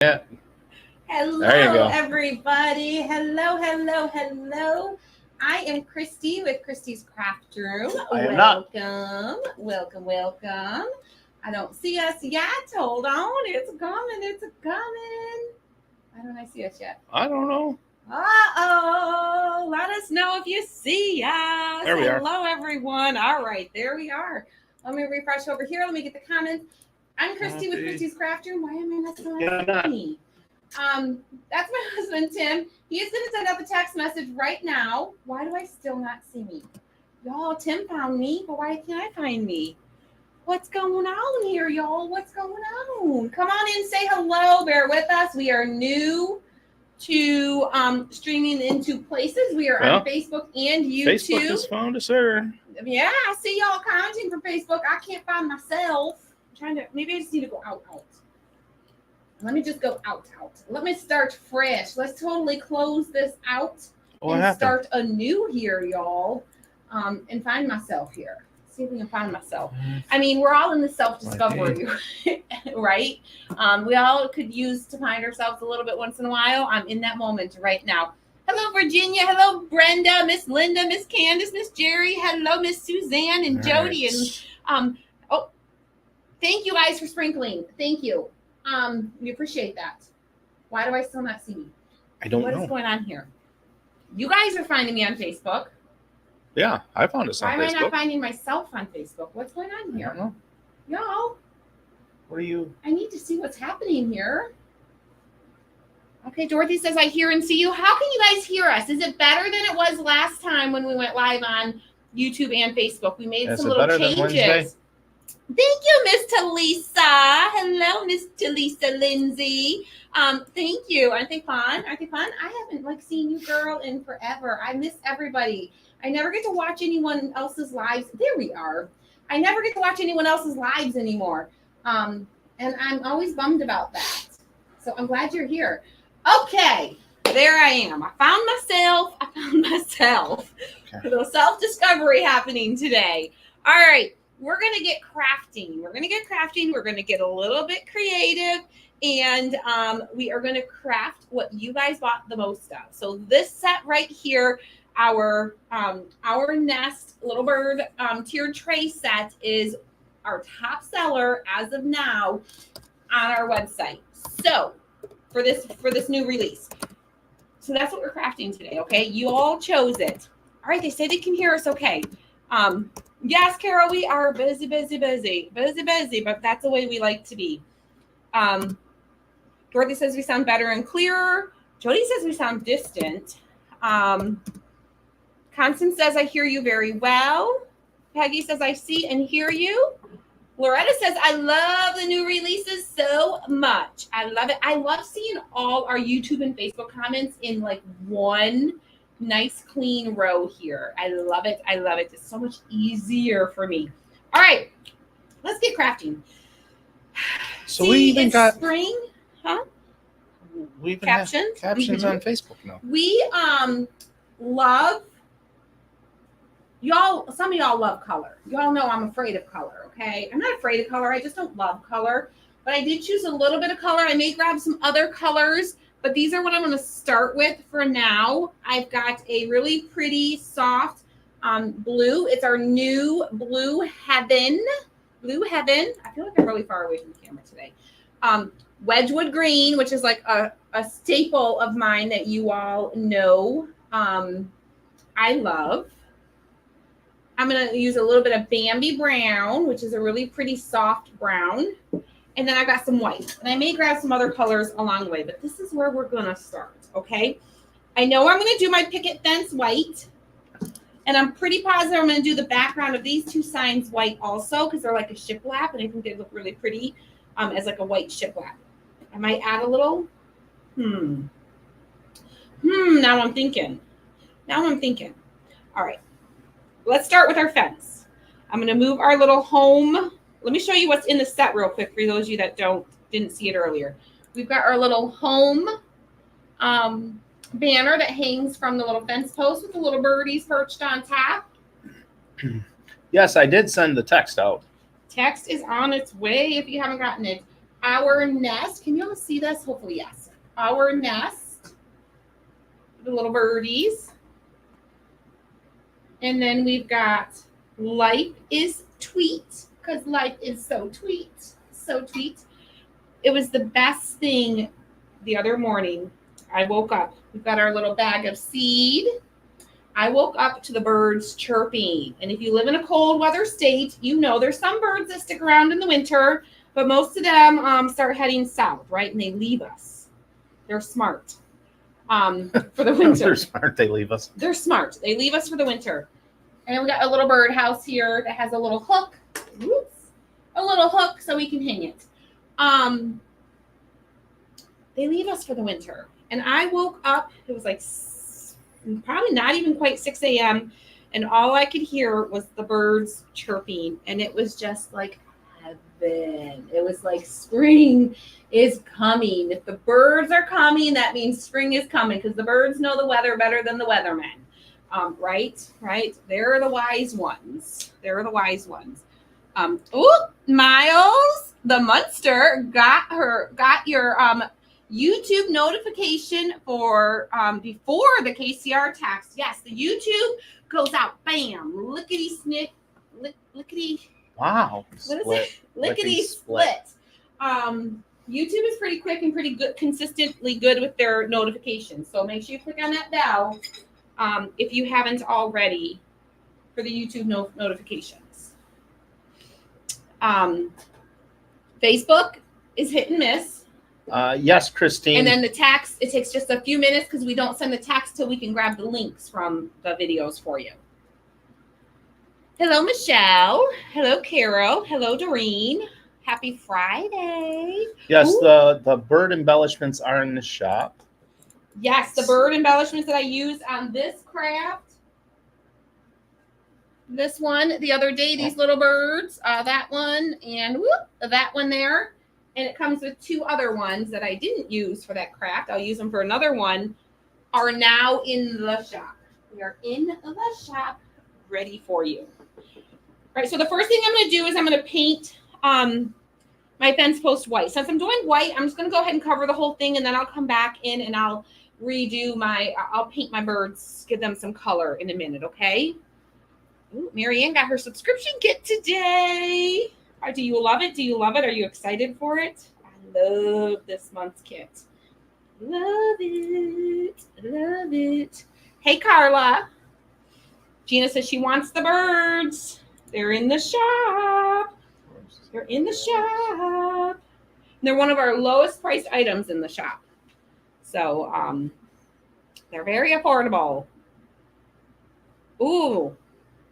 Yeah. Hello, There you go. everybody. Hello. I am Christy with Christy's Craft Room. I am not. Welcome. I don't see us yet. Hold on. It's coming. Why don't I see us yet? I don't know. Uh-oh. Let us know if you see us. There we are. Hello, everyone. All right, there we are. Let me refresh over here. Let me get the comments. I'm Christy with Christy's Craft Room. Why am I not still on me? That's my husband, Tim. He is going to send out the text message right now. Why do I still not see me? Y'all, Tim found me, but why can't I find me? What's going on here, y'all? What's going on? Come on in, say hello. Bear with us. We are new to streaming into places. We are on Facebook and YouTube. Facebook has found us, sir. Yeah, I see y'all commenting from Facebook. I can't find myself. I'm trying to, maybe I just need to go out. Let me just go out. Let me start fresh. Let's totally close this out and start anew here, y'all. And find myself here. See if we can find myself. I mean, we're all in the self-discovery, right? We all could use to find ourselves a little bit once in a while. I'm in that moment right now. Hello, Virginia. Hello, Brenda, Miss Linda, Miss Candace, Miss Jerry. Hello, Miss Suzanne and Jody. And thank you guys for sprinkling. Thank you. We appreciate that. Why do I still not see me? I don't know. What is going on here? You guys are finding me on Facebook. Yeah, I found us on Facebook. Why am I not finding myself on Facebook? What's going on here? I don't know. Y'all. What are you? I need to see what's happening here. Okay, Dorothy says, I hear and see you. How can you guys hear us? Is it better than it was last time when we went live on YouTube and Facebook? We made some little changes. Thank you, Miss Talisa. Hello, Miss Talisa Lindsay. Thank you. Aren't they fun? I haven't seen you, girl, in forever. I miss everybody. I never get to watch anyone else's lives. There we are. I never get to watch anyone else's lives anymore. And I'm always bummed about that. So I'm glad you're here. Okay, there I am. I found myself. Okay. A little self-discovery happening today. All right. We're going to get crafting. We're going to get a little bit creative, and we are going to craft what you guys bought the most of. So this set right here, our Nest Little Bird tiered tray set is our top seller as of now on our website. So for this new release. So that's what we're crafting today, okay? You all chose it. All right, they say they can hear us okay. Yes, Carol, we are busy, but that's the way we like to be. Dorothy says we sound better and clearer. Jody says we sound distant. Constance says I hear you very well. Peggy says I see and hear you. Loretta says I love the new releases so much. I love it. I love seeing all our YouTube and Facebook comments in one nice clean row here. I love it. It's so much easier for me. All right, let's get crafting. So we even got spring, huh? We even captions on Facebook now. We love y'all. Some of y'all love color. Y'all know I'm afraid of color. Okay, I'm not afraid of color. I just don't love color. But I did choose a little bit of color. I may grab some other colors. But these are what I'm going to start with for now. I've got a really pretty soft blue. It's our new Blue Heaven. I feel like I'm really far away from the camera today. Wedgwood green, which is like a staple of mine that you all know I love. I'm going to use a little bit of Bambi brown, which is a really pretty soft brown. And then I got some white. And I may grab some other colors along the way, but this is where we're going to start, okay? I know I'm going to do my picket fence white. And I'm pretty positive I'm going to do the background of these two signs white also because they're like a shiplap, and I think they look really pretty as like a white shiplap. I might add a little. Now I'm thinking. All right. Let's start with our fence. I'm going to move our little home. Let me show you what's in the set real quick for those of you that didn't see it earlier. We've got our little home banner that hangs from the little fence post with the little birdies perched on top. Yes, I did send the text out. Text is on its way if you haven't gotten it. our nest. Can you all see this? Hopefully, yes. Our nest. The little birdies. And then we've got life is tweet, because life is so tweet. So tweet. It was the best thing the other morning. I woke up. We've got our little bag of seed. I woke up to the birds chirping. And if you live in a cold weather state, you know there's some birds that stick around in the winter, but most of them start heading south, right? And they leave us. They're smart for the winter. They're smart. They leave us. They're smart. They leave us for the winter. And we got a little bird house here that has a little hook. Oops. A little hook so we can hang it. They leave us for the winter. And I woke up, it was like probably not even quite 6 a.m. And all I could hear was the birds chirping. And it was just like heaven. It was like spring is coming. If the birds are coming, that means spring is coming, because the birds know the weather better than the weathermen. Right? They're the wise ones. Miles, the Munster, got your YouTube notification for before the KCR tax. Yes, the YouTube goes out. Bam! Lickety snip, lickety. Wow. What is it? Lickety split. YouTube is pretty quick and pretty good, consistently good with their notifications. So make sure you click on that bell if you haven't already for the YouTube notifications. Facebook is hit and miss. Yes, Christine. And then the tax, it takes just a few minutes because we don't send the tax till we can grab the links from the videos for you. Hello, Michelle. Hello, Carol. Hello, Doreen. Happy Friday. Yes, the bird embellishments are in the shop. Yes, the bird embellishments that I used on this craft. This one the other day, these little birds, that one, and that one there. And it comes with two other ones that I didn't use for that craft. I'll use them for another one, are now in the shop. We are in the shop ready for you. All right, so the first thing I'm going to do is I'm going to paint my fence post white. Since I'm doing white, I'm just going to go ahead and cover the whole thing, and then I'll come back in and I'll I'll paint my birds, give them some color in a minute, okay? Ooh, Marianne got her subscription kit today. Do you love it? Are you excited for it? I love this month's kit. Love it. Hey, Carla. Gina says she wants the birds. They're in the shop. They're one of our lowest priced items in the shop. So they're very affordable. Ooh,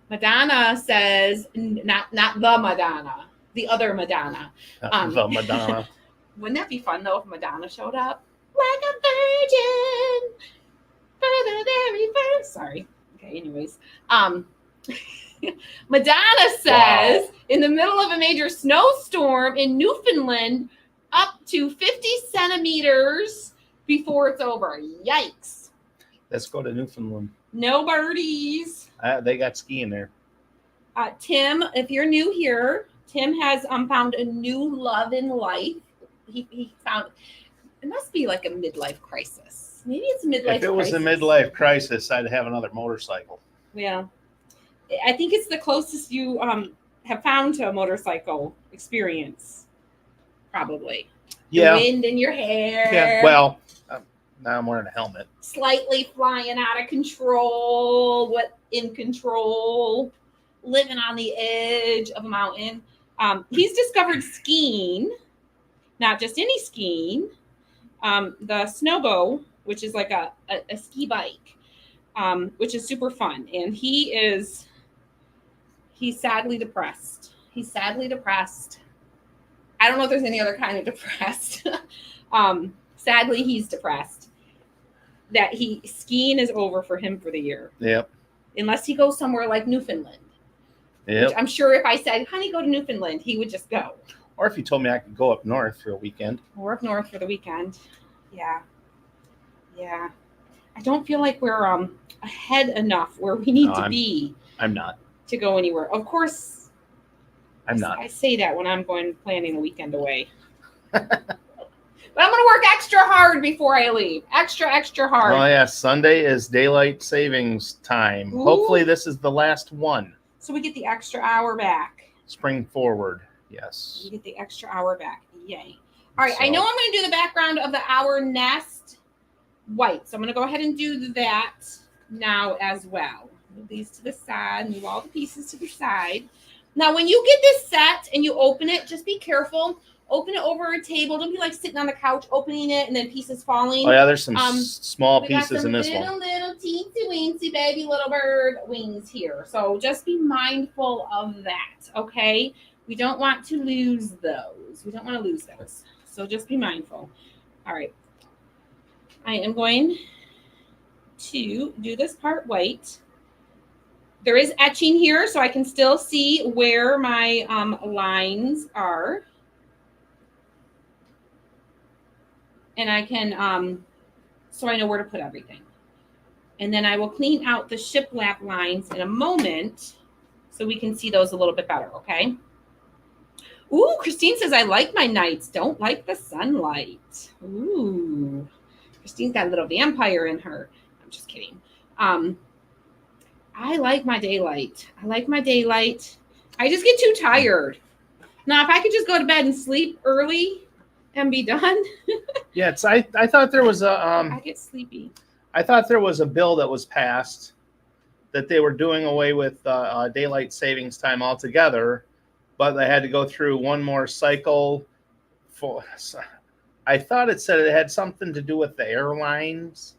Madonna says, not the Madonna, the other Madonna. The Madonna. Wouldn't that be fun, though, if Madonna showed up? Like a virgin for the very first. Sorry. Okay, anyways. Madonna says, in the middle of a major snowstorm in Newfoundland, up to 50 centimeters before it's over. Yikes. Let's go to Newfoundland. No birdies. They got skiing there. Tim, if you're new here, Tim has found a new love in life. He found, it must be like a midlife crisis. Maybe it's a midlife crisis. If it was a midlife crisis, I'd have another motorcycle. Yeah. I think it's the closest you have found to a motorcycle experience. Probably. Yeah. The wind in your hair. Yeah. Well, now I'm wearing a helmet. Slightly flying out of control. In control. Living on the edge of a mountain. He's discovered skiing. Not just any skiing. The Snowbo, which is like a ski bike, which is super fun. And he's sadly depressed. I don't know if there's any other kind of depressed. Sadly, he's depressed that skiing is over for him for the year. Yep. Unless he goes somewhere like Newfoundland. Yep. Which I'm sure if I said, honey, go to Newfoundland, he would just go. Or if you told me I could go up north for a weekend. Or up north for the weekend. Yeah. I don't feel like we're ahead enough where we need to be. I'm not. To go anywhere. Of course. I'm not. I say that when I'm planning a weekend away. But I'm going to work extra hard before I leave. Extra hard. Oh, yeah. Sunday is daylight savings time. Ooh. Hopefully, this is the last one. So we get the extra hour back. Spring forward. Yes. We get the extra hour back. Yay. All right. So, I know I'm going to do the background of the Our Nest white. So I'm going to go ahead and do that now as well. Move these to the side. Move all the pieces to the side. Now, when you get this set and you open it, just be careful. Open it over a table. Don't be like sitting on the couch opening it and then pieces falling. Oh, yeah, there's some small pieces in this one. Little teensy weensy baby little bird wings here. So just be mindful of that, okay? We don't want to lose those. We don't want to lose those. So just be mindful. All right. I am going to do this part white. There is etching here, so I can still see where my lines are. And I can, so I know where to put everything. And then I will clean out the shiplap lines in a moment so we can see those a little bit better, okay? Ooh, Christine says, I like my nights, don't like the sunlight. Ooh, Christine's got a little vampire in her. I'm just kidding. I like my daylight. I like my daylight. I just get too tired. Now, if I could just go to bed and sleep early and be done. Yeah, I thought there was a I get sleepy. I thought there was a bill that was passed that they were doing away with daylight savings time altogether, but they had to go through one more cycle. I thought it said it had something to do with the airlines,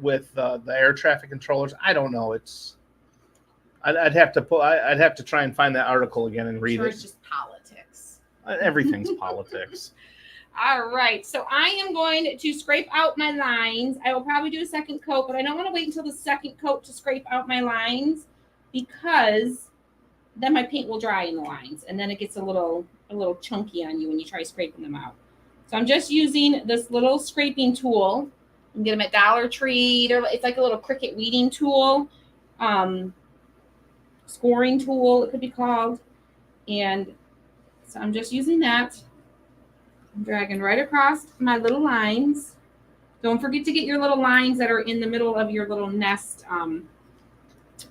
with the air traffic controllers. I don't know. I'd have to try and find that article again and read it. It's just politics. Everything's politics. All right, so I am going to scrape out my lines. I will probably do a second coat, but I don't want to wait until the second coat to scrape out my lines because then my paint will dry in the lines, and then it gets a little chunky on you when you try scraping them out. So I'm just using this little scraping tool. You can get them at Dollar Tree. It's like a little Cricut weeding tool, scoring tool, it could be called. And so I'm just using that. I'm dragging right across my little lines. Don't forget to get your little lines that are in the middle of your little nest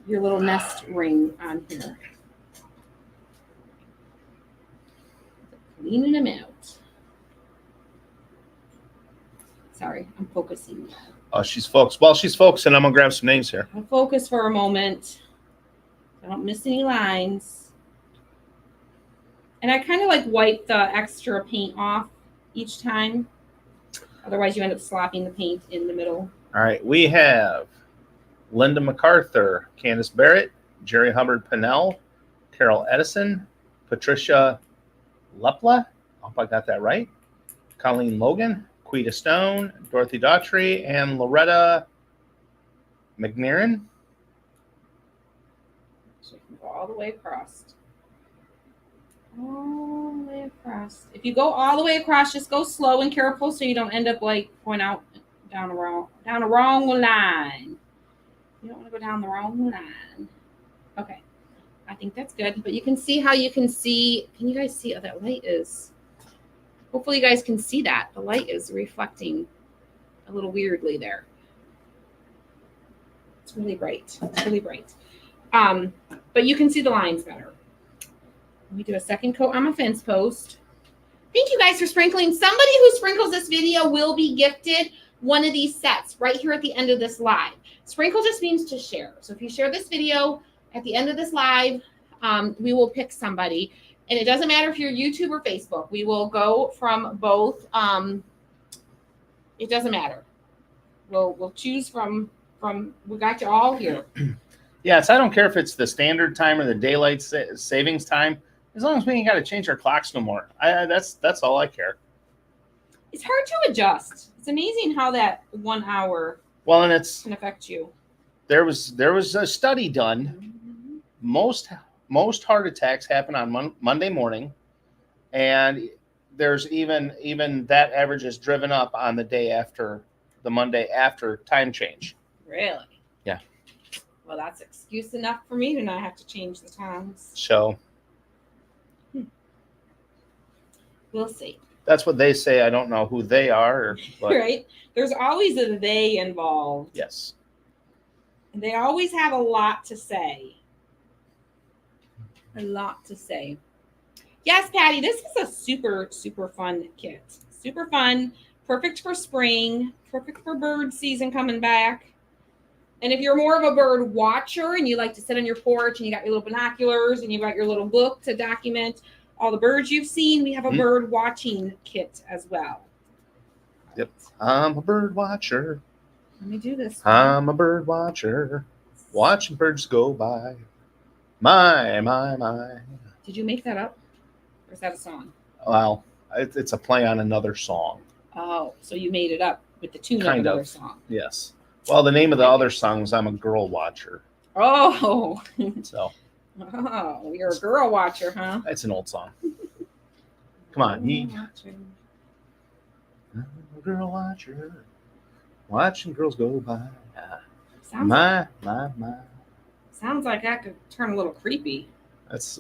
ring on here. Cleaning them out. Sorry, I'm focusing. She's focused. While she's focusing, I'm gonna grab some names here. I'll focus for a moment. I don't miss any lines. And I kind of like wipe the extra paint off each time. Otherwise, you end up slopping the paint in the middle. All right. We have Linda MacArthur, Candace Barrett, Jerry Hubbard Pennell, Carol Edison, Patricia Lepla. I hope I got that right. Colleen Logan, Quita Stone, Dorothy Daughtry, and Loretta McNairin. So you can go all the way across. All the way across. If you go all the way across, just go slow and careful so you don't end up like going out down a wrong line. You don't want to go down the wrong line. Okay. I think that's good. But you can see how you can see. Can you guys see how that light is? Hopefully you guys can see that. The light is reflecting a little weirdly there. It's really bright. It's really bright. But you can see the lines better. Let me do a second coat on my fence post. Thank you guys for sprinkling. Somebody who sprinkles this video will be gifted one of these sets right here at the end of this live. Sprinkle just means to share. So if you share this video at the end of this live, we will pick somebody. And it doesn't matter if you're YouTube or Facebook. We will go from both. It doesn't matter. We'll choose from we got you all here. Yes, I don't care if it's the standard time or the daylight savings time. As long as we ain't got to change our clocks no more. That's all I care. It's hard to adjust. It's amazing how that 1 hour can affect you. There was a study done. Most heart attacks happen on Monday morning, and there's even that average is driven up on the day after the Monday after time change. Really? Yeah. Well, that's excuse enough for me to not have to change the times. So. We'll see. That's what they say. I don't know who they are, but Right? There's always a they involved. yes. And they always have a lot to say. A lot to say. Yes, Patty, this is a super, super fun kit. Super fun. Perfect for spring. Perfect for bird season coming back. And if you're more of a bird watcher and you like to sit on your porch and you got your little binoculars and you got your little book to document all the birds you've seen, we have a bird watching kit as well. Yep. I'm a bird watcher. Let me do this. I'm a bird watcher. Watching birds go by. My. Did you make that up? Or is that a song? Well, it's a play on another song. Oh, so you made it up with the tune Kind of another of. song. Yes. Well, the name of the other song is I'm a Girl Watcher. Oh. So Oh, you're a girl watcher, huh? it's an old song. Come on. I'm a girl watcher. Watching girls go by. Sounds like that could turn a little creepy. It's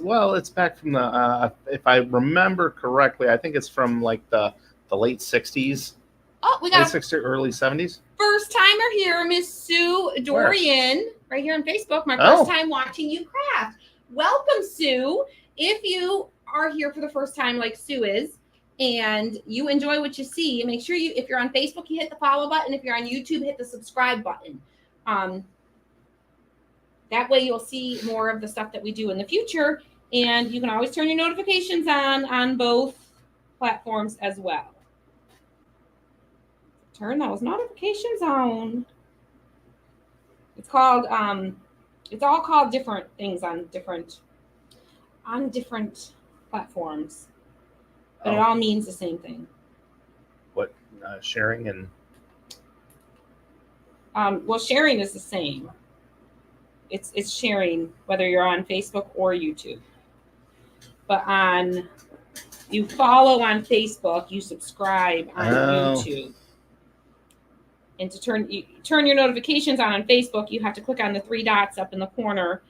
back from the if I remember correctly, I think it's from like the late 60s. Oh, we Late got a 60s, early 70s. first timer here, Miss Sue Dorian, right here on Facebook. My Oh. first time watching you craft. Welcome, Sue. If you are here for the first time, like Sue is, and you enjoy what you see, make sure if you're on Facebook, you hit the follow button. If you're on YouTube, hit the subscribe button. That way you'll see more of the stuff that we do in the future. And you can always turn your notifications on both platforms as well. Turn those notifications on. It's called, it's all called different things on different platforms. But it all means the same thing. What, sharing and... Well, sharing is the same. It's sharing whether you're on Facebook or YouTube. But you follow on Facebook, you subscribe on YouTube. And to turn your notifications on Facebook, you have to click on the 3 dots up in the corner.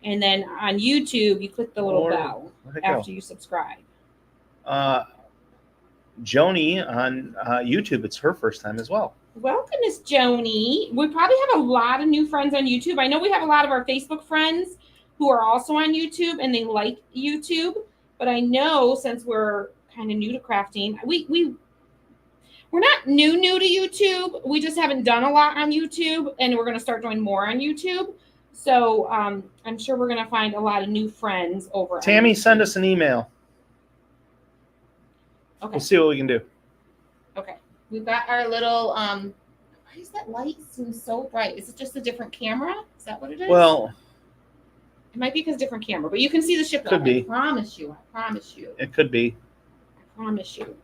And then on YouTube, you click the little bell after you subscribe. Joni on YouTube, it's her first time as well. Welcome, Miss Joni. We probably have a lot of new friends on YouTube. I know we have a lot of our Facebook friends who are also on YouTube and they like YouTube. But I know since we're kind of new to crafting, we're not new to YouTube. We just haven't done a lot on YouTube, and we're going to start doing more on YouTube. So I'm sure we're going to find a lot of new friends over. Tammy, send us an email. Okay. We'll see what we can do. Okay. We've got our little, why is that light seem so bright? Is it just a different camera? Is that what it is? Well, it might be because different camera, but you can see the ship. Could be. I promise you. It could be. I promise you.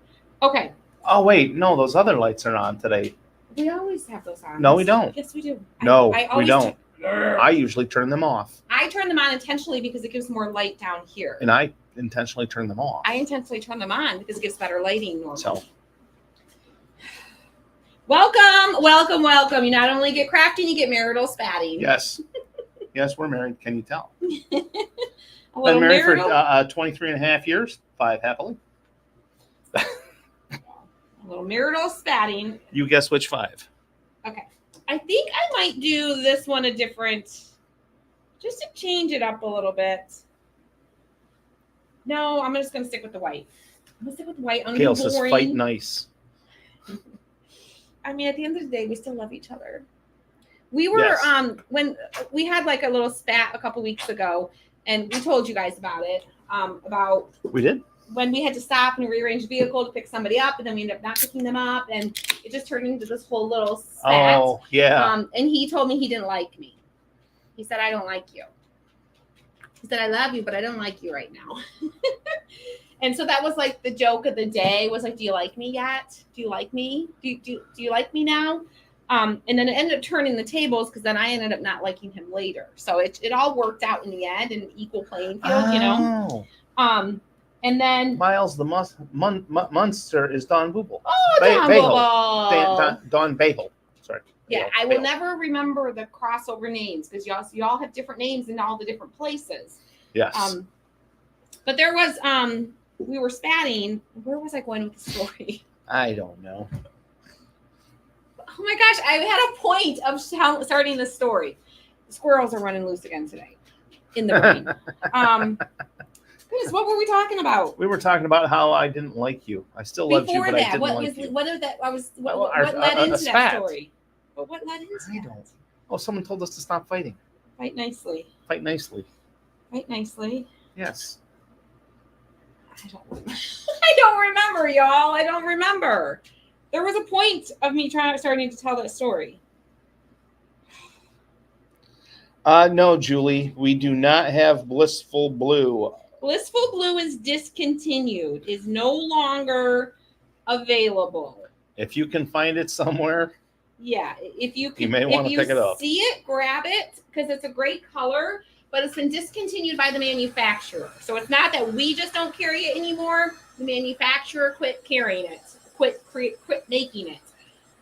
Okay. Oh, wait. No, those other lights are on today. We always have those on. No, we don't. Yes, we do. No, I we don't. I usually turn them off. I turn them on intentionally because it gives more light down here. And I intentionally turn them off. I intentionally turn them on because it gives better lighting normally. So. Welcome. You not only get crafting, you get marital spatting. Yes. Yes, we're married. Can you tell? Been married for 23 and a half years. 5 happily. A little marital spatting. You guess which 5. Okay. I think I might do this one a different, just to change it up a little bit. No, I'm just going to stick with the white. I'm going to stick with the white. Gail says fight nice. I mean, at the end of the day, we still love each other. We were, when we had like a little spat a couple weeks ago, and we told you guys about it, about. We did? When we had to stop and rearrange the vehicle to pick somebody up, and then we ended up not picking them up, and it just turned into this whole little spat. Oh, yeah. And he told me he didn't like me. He said, I don't like you. He said, I love you, but I don't like you right now. And so that was like the joke of the day was like, do you like me yet? Do you like me? Do you like me now? And then it ended up turning the tables because then I ended up not liking him later. So it all worked out in the end, in an equal playing field, you know? And then Miles the Munster is Don Booble. Oh, Don Booble. Don Bahel. Sorry. Yeah, I will never remember the crossover names because y'all have different names in all the different places. Yes. But there was we were spatting. Where was I going with the story? I don't know. Oh my gosh, I had a point of starting this story. The squirrels are running loose again today in the rain. Goodness, what were we talking about? We were talking about how I didn't like you. I still loved you, but I didn't like you. What led into that story? But what led into I that? don't. Oh, someone told us to stop fighting. Fight nicely. Fight nicely. Fight nicely. Yes. I don't remember, y'all. I don't remember. There was a point of me starting to tell that story. No, Julie, we do not have Blissful Blue. Blissful Blue is discontinued, is no longer available. If you can find it somewhere, yeah, if you can, you may want to pick it up. See it, grab it, because it's a great color, but it's been discontinued by the manufacturer. So it's not that we just don't carry it anymore. The manufacturer quit carrying it, quit making it.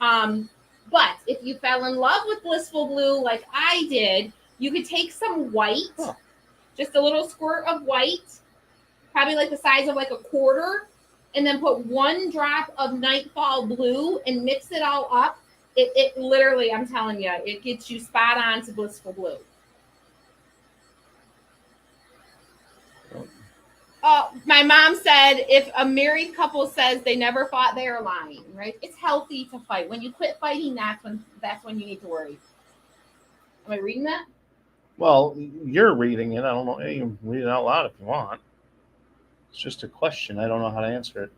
But if you fell in love with Blissful Blue like I did, you could take some white, just a little squirt of white, probably like the size of like a quarter, and then put 1 drop of Nightfall Blue and mix it all up. It literally, I'm telling you, it gets you spot on to Blissful Blue. My mom said if a married couple says they never fought, they are lying, right? It's healthy to fight. When you quit fighting, that's when you need to worry. Am I reading that? Well, you're reading it. I don't know. You can read it out loud if you want. It's just a question. I don't know how to answer it.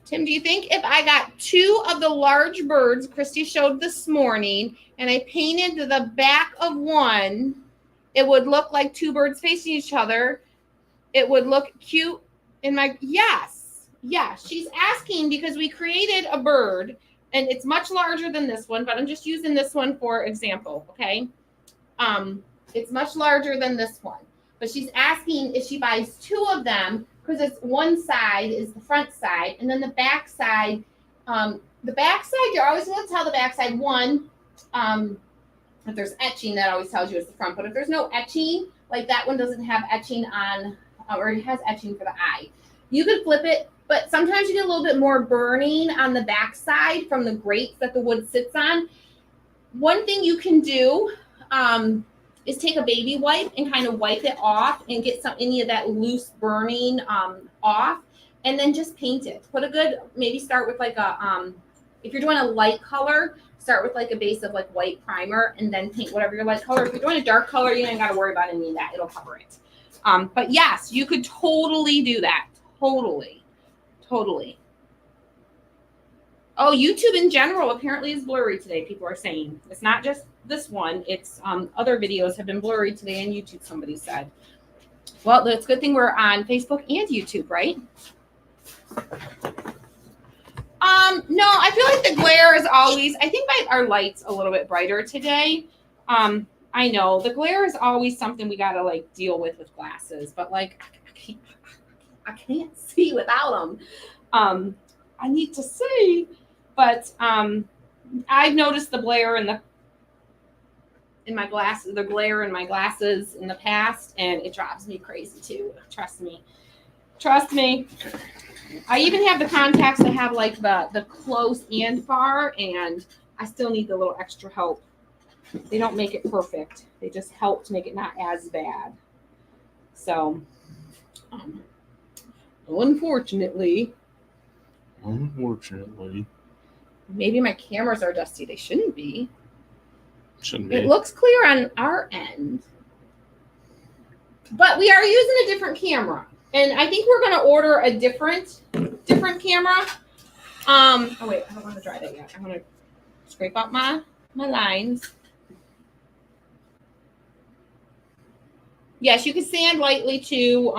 Tim, do you think if I got 2 of the large birds Christy showed this morning and I painted the back of one, it would look like 2 birds facing each other? It would look cute in my... Yes. Yeah. She's asking because we created a bird and it's much larger than this one, but I'm just using this one for example. Okay. It's much larger than this one, but she's asking if she buys 2 of them because it's one side is the front side. And then the back side, you're always going to tell the back side one, if there's etching, that always tells you it's the front. But if there's no etching, like that one doesn't have etching on, or it has etching for the eye, you could flip it. But sometimes you get a little bit more burning on the back side from the grates that the wood sits on. One thing you can do is take a baby wipe and kind of wipe it off and get any of that loose burning off, and then just paint it. Maybe start with like a, if you're doing a light color, start with like a base of like white primer and then paint whatever your light color. If you're doing a dark color, you ain't got to worry about any of that. It'll cover it. But yes, you could totally do that. Totally. Oh, YouTube in general apparently is blurry today, people are saying. It's not just this one. It's other videos have been blurry today on YouTube, somebody said. Well, it's a good thing we're on Facebook and YouTube, right? No, I feel like the glare is always, I think our light's a little bit brighter today. I know the glare is always something we got to like deal with glasses, but like I can't see without them. I need to see, but I've noticed the glare in my glasses, the glare in my glasses in the past, and it drives me crazy too. Trust me. I even have the contacts that have like the close and far, and I still need the little extra help. They don't make it perfect. They just help to make it not as bad. So, unfortunately, maybe my cameras are dusty. They shouldn't be. It looks clear on our end, but we are using a different camera, and I think we're going to order a different camera. Oh wait, I don't want to dry that yet. I want to scrape out my lines. Yes, you can sand lightly too.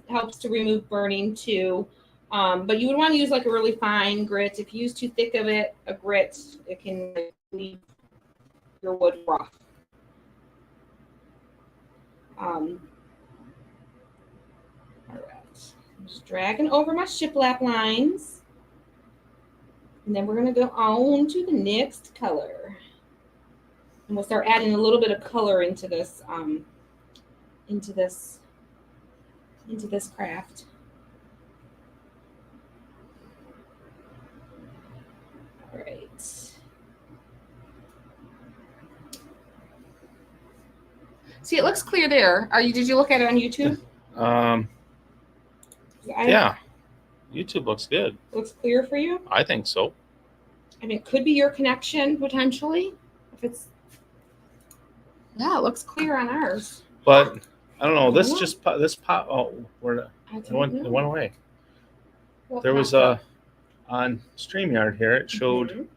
Helps to remove burning too. But you would want to use like a really fine grit. If you use too thick of a grit, it can leave your wood rough. All right, I'm just dragging over my shiplap lines, and then we're gonna go on to the next color, and we'll start adding a little bit of color into this into this craft. All right. See, it looks clear there. Did you look at it on YouTube? Yeah. YouTube looks good. Looks clear for you? I think so. And it could be your connection potentially. It looks clear on ours. But I don't know. This Yeah. just pop. Oh, it went away. There was on StreamYard here. It showed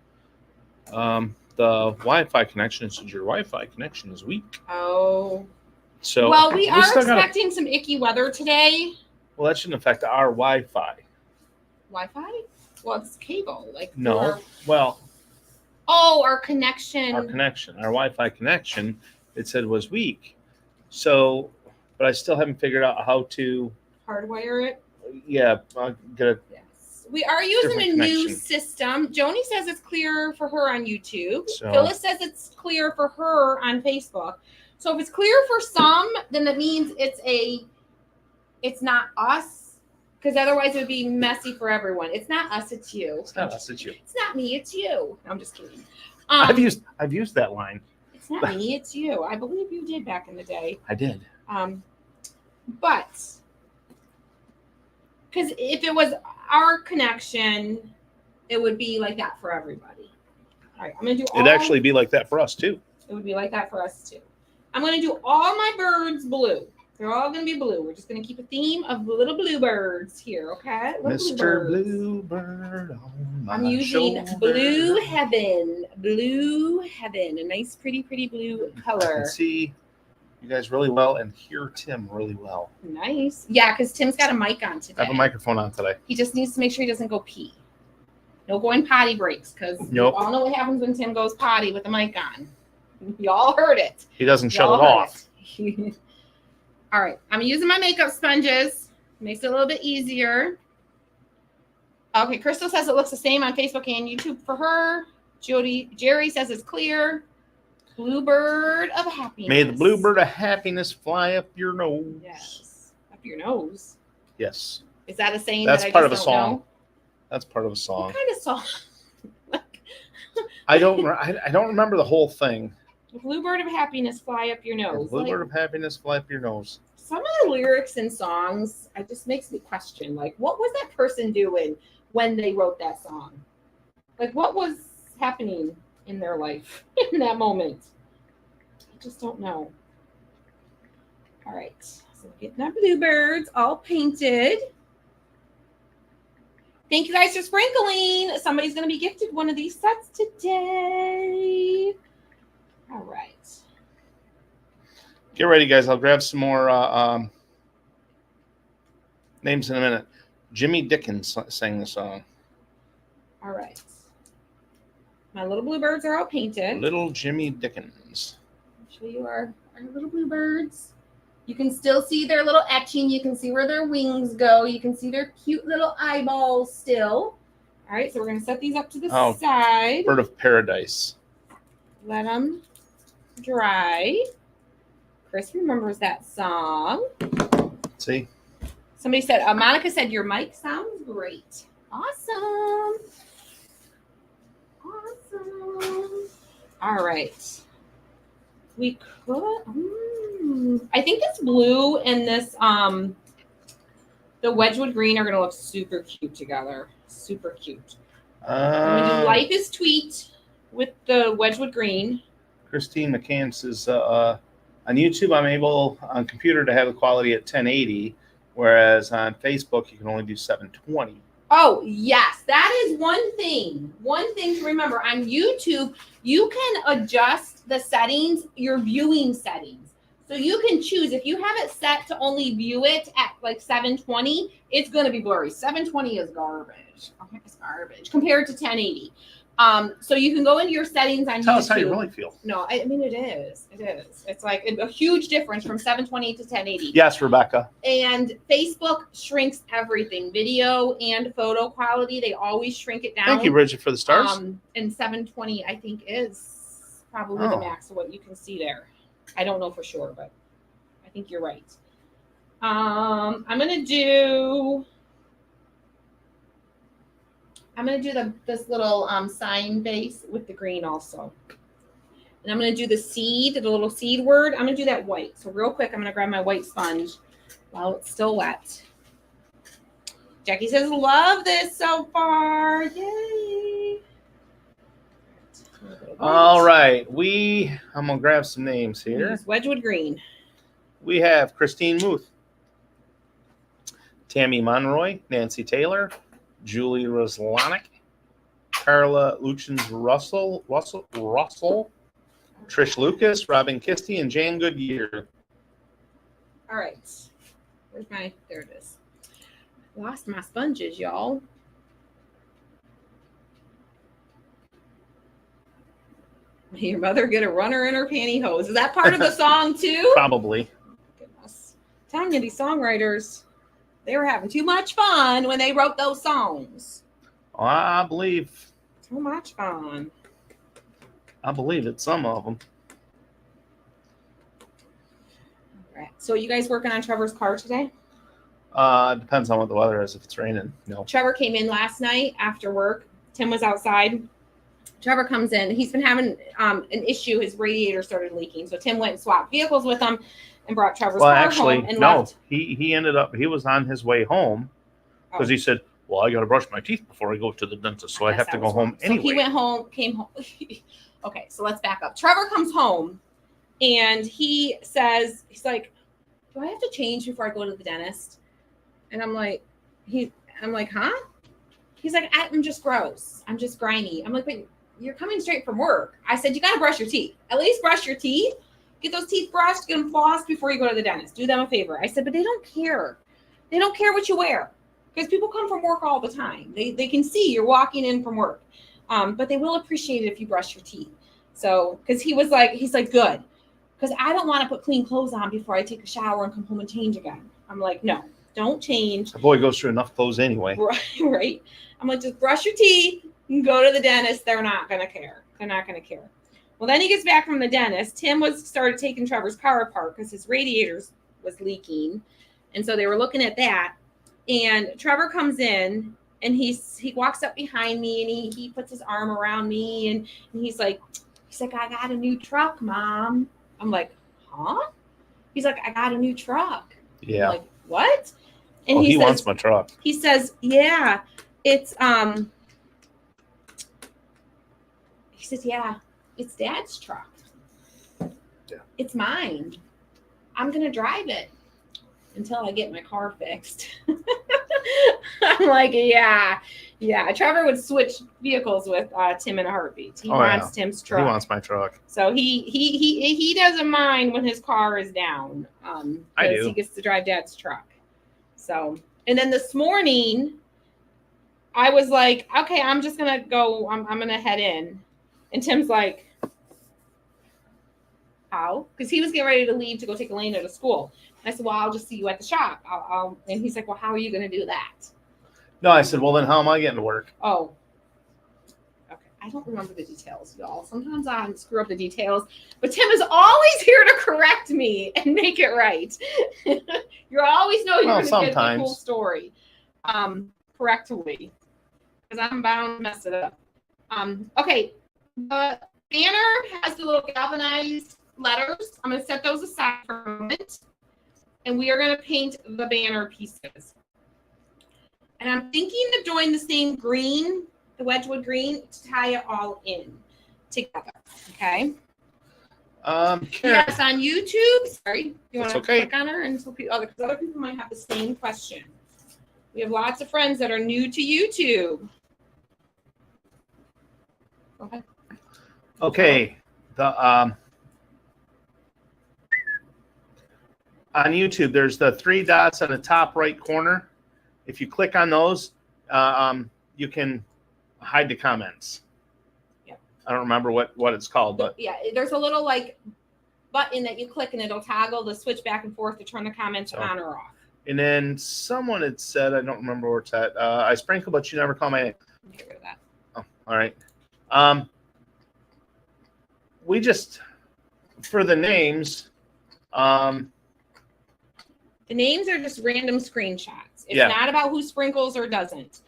the Wi-Fi connection. It said your Wi-Fi connection is weak. Oh. So well, we are still expecting some icky weather today. Well, that shouldn't affect our Wi-Fi. Wi-Fi? Well, it's cable. No. Our connection. Our Wi-Fi connection, it said was weak. So, but I still haven't figured out how to hardwire it. Yeah, I'll get a. Yes. We are using a new connection. system. Joni says it's clear for her on YouTube. So- Phyllis says it's clear for her on Facebook. So if it's clear for some, then that means it's not us, because otherwise it would be messy for everyone. It's not us, it's you. It's not us, it's you. It's not me, it's you. No, I'm just kidding. I've used that line. It's not me, it's you. I believe you did back in the day. I did. But because if it was our connection, it would be like that for everybody. All right, I'm gonna do. It'd actually be like that for us too. It would be like that for us too. I'm gonna do all my birds blue. They're all gonna be blue. We're just gonna keep a theme of little bluebirds here, okay? Little Mr. bluebirds. Bluebird on my I'm using shoulder. Blue Heaven, a nice, pretty blue I color. can see you guys really well and hear Tim really well. Nice, yeah, because Tim's got a mic on today. I have a microphone on today. He just needs to make sure he doesn't go pee. No going potty breaks, because Nope. you all know what happens when Tim goes potty with the mic on. Y'all heard it. He doesn't shut Y'all it heard off. it. All right, I'm using my makeup sponges. Makes it a little bit easier. Okay, Crystal says it looks the same on Facebook and YouTube for her. Jerry says it's clear. Bluebird of happiness. May the bluebird of happiness fly up your nose. Yes, up your nose. Yes. Is that a saying? That's that I part of just a don't song. know? That's part of a What song. kind of song? I don't remember the whole thing. Bluebird of happiness, fly up your nose. Bluebird Like, of happiness fly up your nose. some of the lyrics in songs, it just makes me question, like, what was that person doing when they wrote that song? Like, what was happening in their life in that moment? I just don't know. All right, so we're getting our bluebirds all painted. Thank you guys for sprinkling. Somebody's going to be gifted one of these sets today. All right. Get ready, guys. I'll grab some more names in a minute. Jimmy Dickens sang the song. All right. My little bluebirds are all painted. Little Jimmy Dickens. I'll show you our little bluebirds. You can still see their little etching. You can see where their wings go. You can see their cute little eyeballs still. All right, so we're going to set these up to the side. Bird of Paradise. Let them dry. Chris remembers that song. See? Somebody said, Monica said, your mic sounds great. Awesome. All right. We could, I think this blue and this, the Wedgwood green are going to look super cute together. Super cute. I'm going to do Life is Tweet with the Wedgwood green. Christine McCann says, on YouTube, I'm able on computer to have the quality at 1080, whereas on Facebook, you can only do 720. Oh, yes. That is one thing. One thing to remember. On YouTube, you can adjust the settings, your viewing settings. So you can choose, if you have it set to only view it at like 720, it's going to be blurry. 720 is garbage. Okay, it's garbage compared to 1080. So you can go into your settings on YouTube. Tell us how you really feel. No, I mean, it is. It is. It's like a huge difference from 720 to 1080. Yes, Rebecca. And Facebook shrinks everything, video and photo quality. They always shrink it down. Thank you, Bridget, for the stars. And 720, I think, is probably the max of what you can see there. I don't know for sure, but I think you're right. I'm gonna do this little sign base with the green also. And I'm gonna do the seed, the little seed word. I'm gonna do that white. So real quick, I'm gonna grab my white sponge while it's still wet. Jackie says, love this so far. Yay. All right. I'm going to grab some names here. Use Wedgwood green. We have Christine Muth, Tammy Monroy, Nancy Taylor, Julie Roslanik, Carla Luchins Russell, Trish Lucas, Robin Kisty, and Jan Goodyear. All right. There it is. Lost my sponges, y'all. Your mother get a runner in her pantyhose. Is that part of the song too? Probably. Goodness. I'm telling you, these songwriters, they were having too much fun when they wrote those songs. I believe. Too much fun. I believe it's some of them. All right. So you guys working on Trevor's car today? Depends on what the weather is. If it's raining, no. Trevor came in last night after work. Tim was outside. Trevor comes in. He's been having an issue. His radiator started leaking. So Tim went and swapped vehicles with him and brought Trevor's car home and left. He ended up, he was on his way home because he said, well, I got to brush my teeth before I go to the dentist. So I have to go home anyway. So he went home, came home. Okay, so let's back up. Trevor comes home and he says, he's like, do I have to change before I go to the dentist? And I'm like, huh? He's like, I'm just gross. I'm just grimy. I'm like, but you're coming straight from work. I said, you got to brush your teeth. At least brush your teeth. Get those teeth brushed, get them flossed before you go to the dentist. Do them a favor. I said, but they don't care. They don't care what you wear because people come from work all the time. They can see you're walking in from work, but they will appreciate it if you brush your teeth. So, because he's like, good. Because I don't want to put clean clothes on before I take a shower and come home and change again. I'm like, no, don't change. The boy goes through enough clothes anyway. Right. I'm like, just brush your teeth and go to the dentist. They're not going to care. They're not going to care. Well, then he gets back from the dentist. Tim started taking Trevor's car apart because his radiators was leaking. And so they were looking at that. And Trevor comes in and he walks up behind me and he puts his arm around me and he's like, I got a new truck, Mom. I'm like, huh? He's like, I got a new truck. Yeah. I'm like, what? And he wants my truck. He says, yeah, it's he says, yeah, it's Dad's truck. Yeah. It's mine. I'm gonna drive it until I get my car fixed. I'm like, yeah. Trevor would switch vehicles with Tim in a heartbeat. He wants Tim's truck. He wants my truck. So he doesn't mind when his car is down. I do. He gets to drive Dad's truck. So, and then this morning, I was like, okay, I'm just gonna go. I'm gonna head in, and Tim's like, how? Because he was getting ready to leave to go take Elena to school. And I said, well, I'll just see you at the shop. And he's like, well, how are you going to do that? No, I said, well, then how am I getting to work? Oh, okay. I don't remember the details, y'all. Sometimes I screw up the details, but Tim is always here to correct me and make it right. You always know you're going to get the cool story correctly because I'm bound to mess it up. Okay. The banner has the little galvanized letters. I'm going to set those aside for a moment. And we are going to paint the banner pieces. And I'm thinking of doing the same green, the Wedgwood green, to tie it all in together. Okay? Yes, on YouTube. Sorry. You want to click on her? And so other people might have the same question. We have lots of friends that are new to YouTube. Okay. Okay. On YouTube, there's the 3 dots on the top right corner. If you click on those, you can hide the comments. Yeah. I don't remember what it's called, but yeah, there's a little button that you click and it'll toggle the switch back and forth to turn the comments on or off. And then someone had said, I don't remember where it's at. I sprinkle, but you never call my name. Get rid of that. Oh, all right. We just for the names. The names are just random screenshots. It's Yeah. not about who sprinkles or doesn't.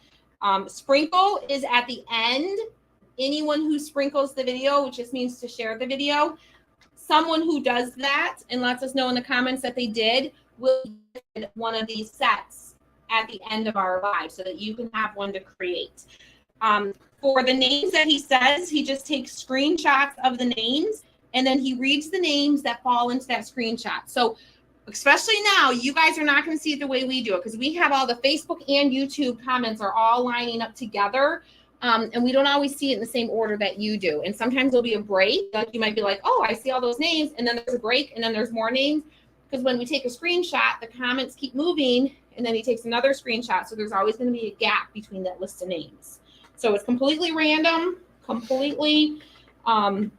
Sprinkle is at the end. Anyone who sprinkles the video, which just means to share the video, someone who does that and lets us know in the comments that they did will get one of these sets at the end of our live so that you can have one to create. For the names that he says, he just takes screenshots of the names and then he reads the names that fall into that screenshot. So especially now, you guys are not going to see it the way we do it because we have all the Facebook and YouTube comments are all lining up together. And we don't always see it in the same order that you do. And sometimes there'll be a break. Like you might be like, oh, I see all those names. And then there's a break and then there's more names. Because when we take a screenshot, the comments keep moving and then he takes another screenshot. So there's always going to be a gap between that list of names. So it's completely random, completely Oh,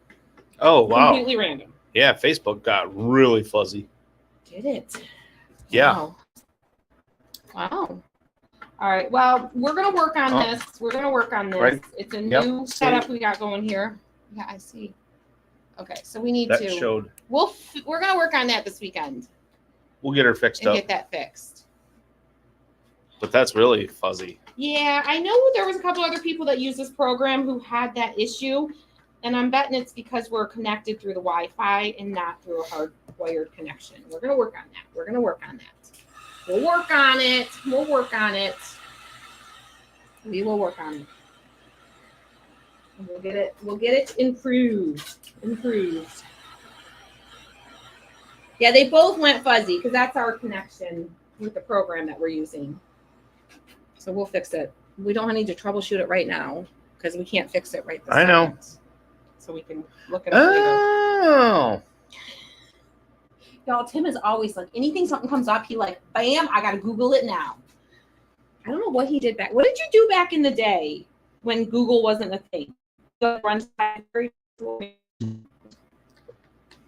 wow. completely random. Yeah, Facebook got really fuzzy. Did it? Yeah. Wow. All right. Well, we're going to work on this. We're going to work on this. Right. It's a new setup we got going here. Yeah, I see. Okay, so we need That to. showed. We're going to work on that this weekend We'll get her fixed and up. get that fixed. But that's really fuzzy. Yeah, I know there was a couple other people that use this program who had that issue, and I'm betting it's because we're connected through the Wi-Fi and not through a hardwired connection. We're going to work on that. We're going to work on that. We'll work on it. We'll work on it. We will work on it. And we'll get it. We'll get it improved. Improved. Yeah, they both went fuzzy because that's our connection with the program that we're using. So we'll fix it. We don't need to troubleshoot it right now because we can't fix it right this I know. second. So we can look at it later. Oh. Y'all, Tim is always like, anything something comes up, he like, bam, I gotta Google it now. I don't know what he did back. What did you do back in the day when Google wasn't a thing?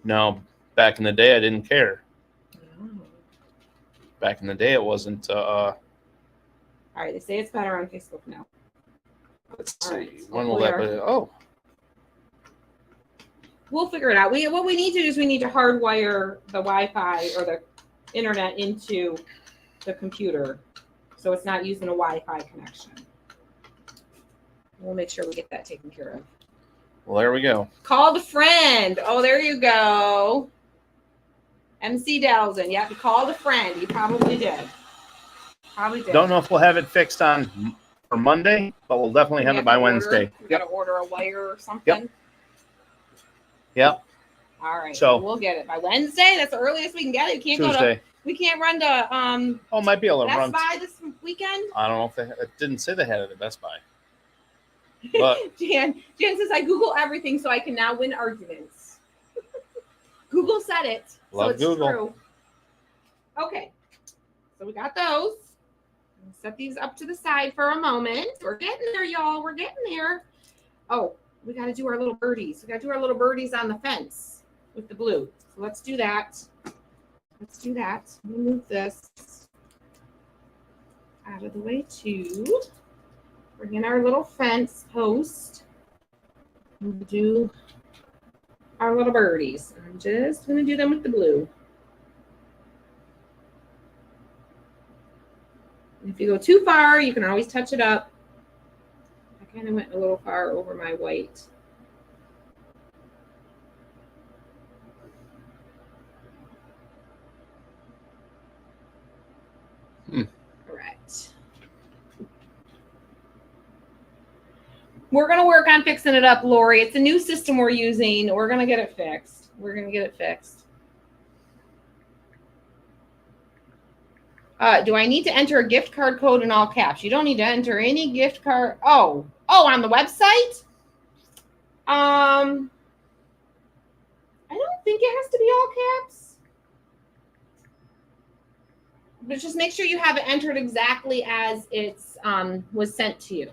No, back in the day, I didn't care. Oh. Back in the day, it wasn't. All right, they say it's better on Facebook now. Let's All see. right, When will that be? Oh, we'll figure it out. What we need to do is we need to hardwire the Wi-Fi or the internet into the computer so it's not using a Wi-Fi connection. We'll make sure we get that taken care of. well, there we go. Called a friend. Oh, there you go. MC Delson. Yep, you called a friend. You probably did. Probably did. Don't know if we'll have it fixed on for Monday, but we'll definitely have it by Wednesday. We got to order a wire or something. Yep. All right. So- we'll get it by Wednesday. That's the earliest we can get it. You can't Tuesday. we can't run to Oh, might be able to Best run. Buy this weekend. I don't know if it didn't say they had it at Best Buy. But Jan says I Google everything so I can now win arguments. Google said it. Love so it's Google. true. Okay. So we got those. Set these up to the side for a moment. We're getting there, y'all. We're getting there. Oh, we got to do our little birdies. We got to do our little birdies on the fence with the blue. So let's do that. Let's do that. Let me move this out of the way too. Bring in our little fence post. We'll do our little birdies. I'm just going to do them with the blue. If you go too far, you can always touch it up. I kind of went a little far over my white. Correct. We're going to work on fixing it up, Lori. It's a new system we're using. We're going to get it fixed. We're going to get it fixed. Do I need to enter a gift card code in all caps? You don't need to enter any gift card. Oh, on the website? I don't think it has to be all caps. But just make sure you have it entered exactly as it's was sent to you.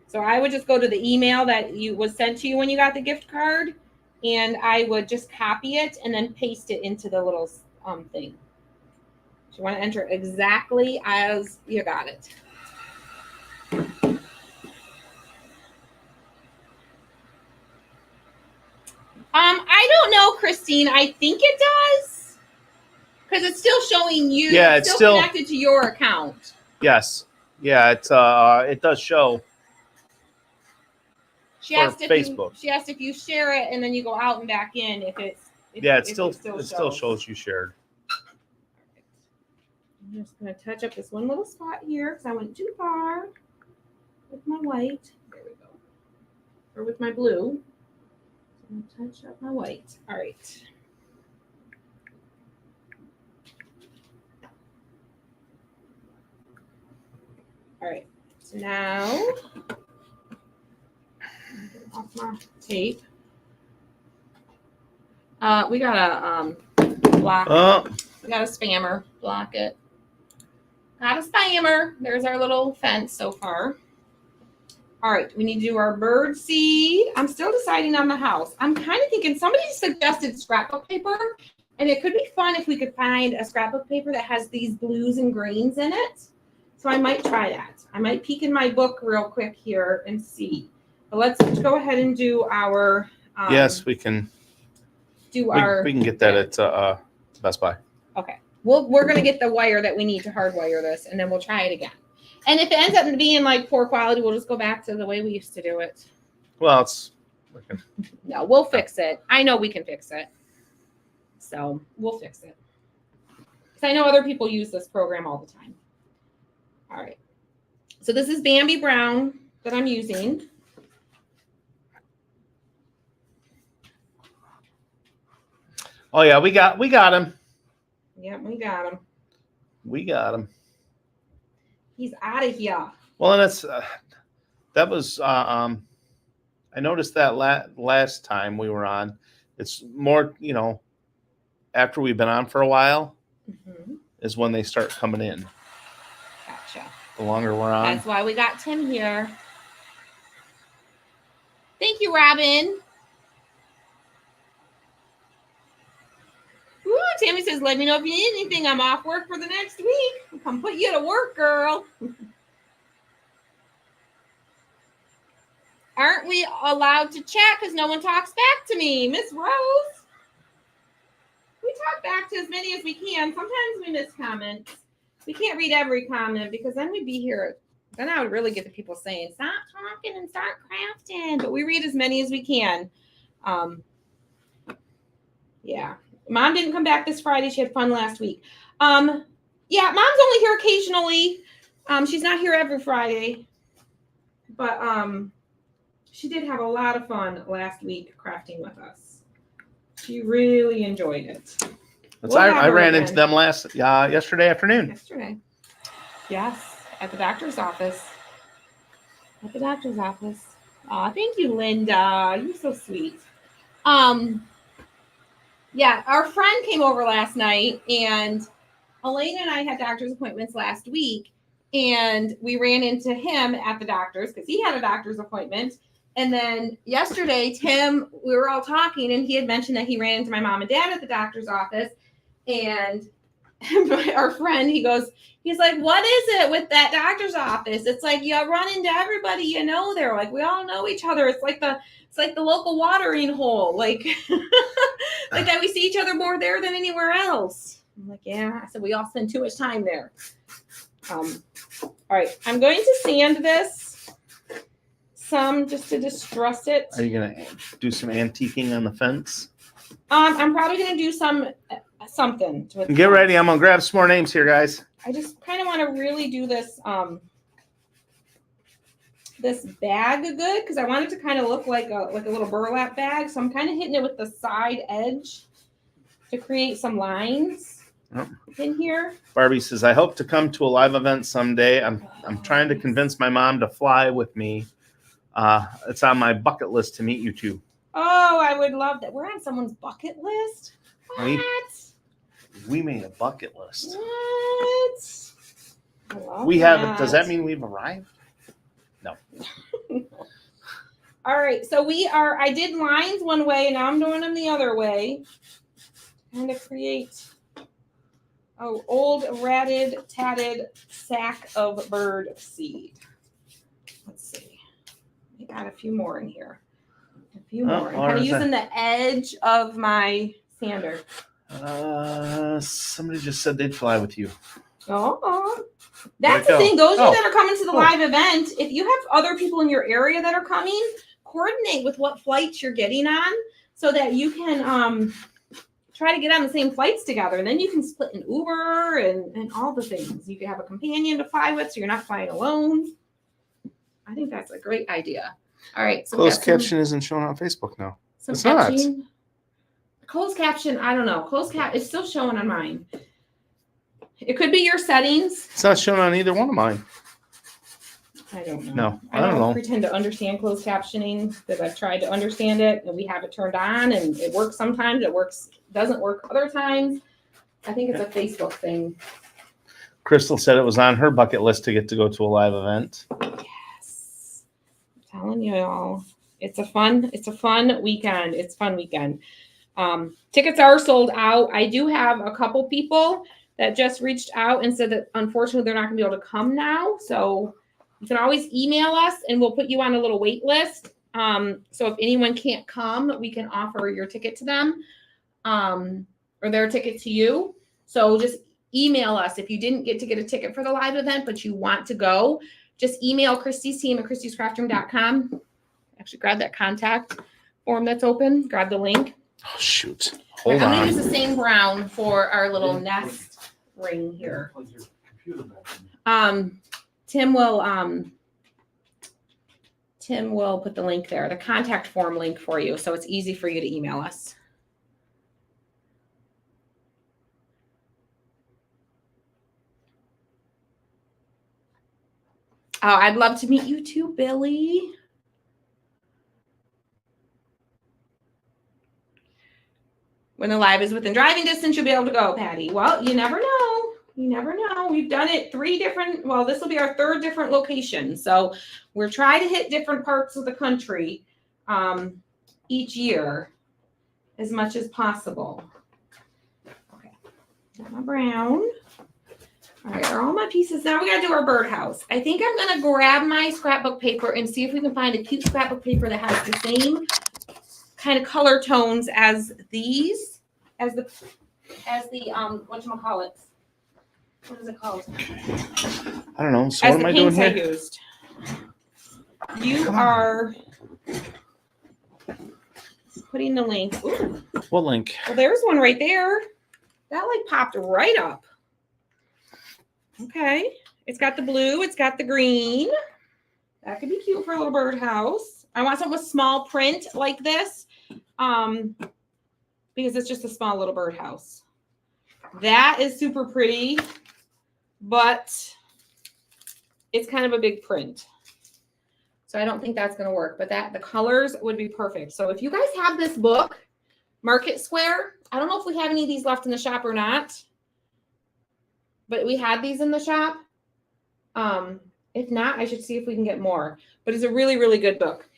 So I would just go to the email that was sent to you when you got the gift card, and I would just copy it and then paste it into the little thing. So you want to enter exactly as you got it. I don't know, Christine. I think it does because it's still showing you. Yeah, it's still connected to your account. Yes. Yeah, it does show. She asked if Facebook. she asked if you share it and then you go out and back in if it still shows you shared. I'm just going to touch up this one little spot here because I went too far with my white. There we go. Or with my blue. So I'm going to touch up my white. All right. All right. So now, get off my tape. We got a block. Oh. We got a spammer. Block it. Got a spammer. There's our little fence so far. All right, we need to do our bird seed. I'm still deciding on the house. I'm kind of thinking somebody suggested scrapbook paper, and it could be fun if we could find a scrapbook paper that has these blues and greens in it. So I might try that. I might peek in my book real quick here and see. But let's go ahead and do our. Yes, we can. We can get that at Best Buy. Okay. We're going to get the wire that we need to hardwire this, and then we'll try it again. And if it ends up being like poor quality, we'll just go back to the way we used to do it. Well, No, we'll fix it. I know we can fix it. So we'll fix it. Because I know other people use this program all the time. All right. So this is Bambi Brown that I'm using. Oh yeah, we got him. Yep, we got him. We got him. He's out of here. Well, and it's that was I noticed that last time we were on. It's more, after we've been on for a while, is when they start coming in. Gotcha. The longer we're on. That's why we got Tim here. Thank you, Robin. Ooh, Tammy says, let me know if you need anything. I'm off work for the next week. I'll come put you to work, girl. Aren't we allowed to chat because no one talks back to me? Miss Rose? We talk back to as many as we can. Sometimes we miss comments. We can't read every comment because then we'd be here. Then I would really get the people saying, stop talking and start crafting. But we read as many as we can. Yeah. Mom didn't come back this Friday. She had fun last week. Yeah, Mom's only here occasionally. She's not here every Friday. But she did have a lot of fun last week crafting with us. She really enjoyed it. I ran into them yesterday afternoon. Yesterday. Yes, at the doctor's office. Aw, thank you, Linda. You're so sweet. Yeah, our friend came over last night, and Elaine and I had doctor's appointments last week, and we ran into him at the doctor's because he had a doctor's appointment. And then yesterday, Tim, we were all talking, and he had mentioned that he ran into my mom and dad at the doctor's office. And our friend, he's like, what is it with that doctor's office? It's like you run into everybody there. Like we all know each other. It's like the local watering hole. Like like that we see each other more there than anywhere else. I'm like, yeah. I said we all spend too much time there. All right, I'm going to sand this some just to distress it. Are you gonna do some antiquing on the fence? I'm probably gonna do something. Get ready. I'm gonna grab some more names here, guys. I just kind of want to really do this this bag good because I want it to kind of look like a little burlap bag. So I'm kind of hitting it with the side edge to create some lines in here. Barbie says, I hope to come to a live event someday. I'm trying to convince my mom to fly with me. It's on my bucket list to meet you two. Oh, I would love that. We're on someone's bucket list. What? We made a bucket list. What? We haven't. Does that mean we've arrived? No. All right. So I did lines one way and now I'm doing them the other way. And to create old ratted, tatted sack of bird seed. Let's see. We got a few more in here. A few more. I'm or kind of is that- using the edge of my sander. Somebody just said they'd fly with you. Oh, Where'd that's it the go? thing. Those of Oh. you that are coming to the Oh. live event, if you have other people in your area that are coming, coordinate with what flights you're getting on so that you can try to get on the same flights together. And then you can split an Uber and all the things. You can have a companion to fly with so you're not flying alone. I think that's a great idea. All right. So we Closed got some- caption isn't showing on Facebook now. some It's not. etching. Closed caption, I don't know. Closed cap, it's still showing on mine. It could be your settings. It's not showing on either one of mine. I don't know. No, I I don't don't know. pretend to understand closed captioning because I've tried to understand it and we have it turned on and it works sometimes. It works, doesn't work other times. I think it's a Facebook thing. Crystal said it was on her bucket list to get to go to a live event. Yes. I'm telling you all. It's a fun weekend. It's a fun weekend. Tickets are sold out. I do have a couple people that just reached out and said that unfortunately they're not gonna be able to come now. So you can always email us and we'll put you on a little wait list. So if anyone can't come, we can offer your ticket to them, or their ticket to you. So just email us. If you didn't get to get a ticket for the live event, but you want to go, just email Christy's team at christyscraftroom.com. Actually grab that contact form that's open, grab the link. Oh, shoot. I'm Hold gonna on. use the same brown for our little nest ring here. Tim will put the link there, the contact form link for you, so it's easy for you to email us. Oh, I'd love to meet you too, Billy. When the live is within driving distance, you'll be able to go, Patty. Well, you never know. You never know. We've done it 3 different, well, this will be our 3rd different location. So we're trying to hit different parts of the country each year as much as possible. Okay, got my brown. All right, are all my pieces, now we gotta do our birdhouse. I think I'm gonna grab my scrapbook paper and see if we can find a cute scrapbook paper that has the same kind of color tones as these, as the whatchamacallit. What is it called? I don't know. So As what the am I doing paints I here? used. You Come on. are putting the link. Ooh, What link? well, there's one right there. That like popped right up. Okay. It's got the blue. It's got the green. That could be cute for a little birdhouse. I want something with small print like this, because it's just a small little birdhouse. That is super pretty, but it's kind of a big print. So I don't think that's going to work, but the colors would be perfect. So if you guys have this book, Market Square, I don't know if we have any of these left in the shop or not, but we had these in the shop. If not, I should see if we can get more, but it's a really, really good book.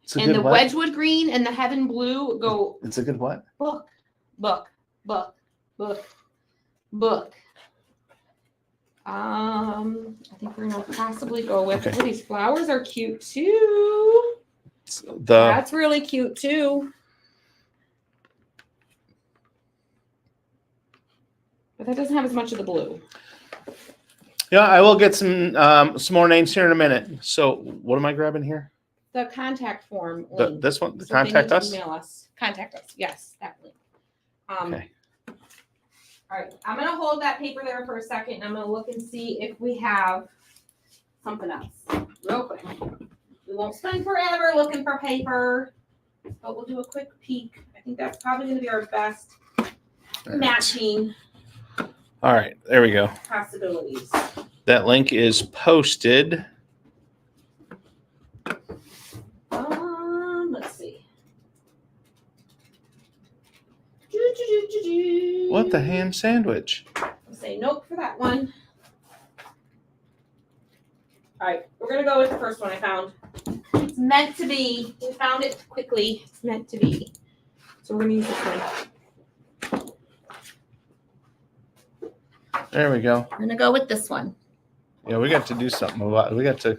It's a And good the what? Wedgwood green and the heaven blue go It's a good what? book, book, book, book, book. I think we're gonna possibly go with, Okay. oh, these flowers are cute too. The That's really cute too. But that doesn't have as much of the blue. yeah, I will get some more names here in a minute. So what am I grabbing here? The contact form link. This one, the So if they contact need to us. Email us. Contact us. Yes, that link. Okay. All right, I'm gonna hold that paper there for a second. And I'm gonna look and see if we have something else, real quick. We won't spend forever looking for paper, but we'll do a quick peek. I think that's probably gonna be our best matching All right, there we go. possibilities. That link is posted. Let's see. What the ham sandwich? I'll say nope for that one. All right, we're gonna go with the first one I found. It's meant to be. We found it quickly. It's meant to be. So we're gonna use this one. There we go. I'm gonna go with this one. Yeah, we got to do something about it. We got to.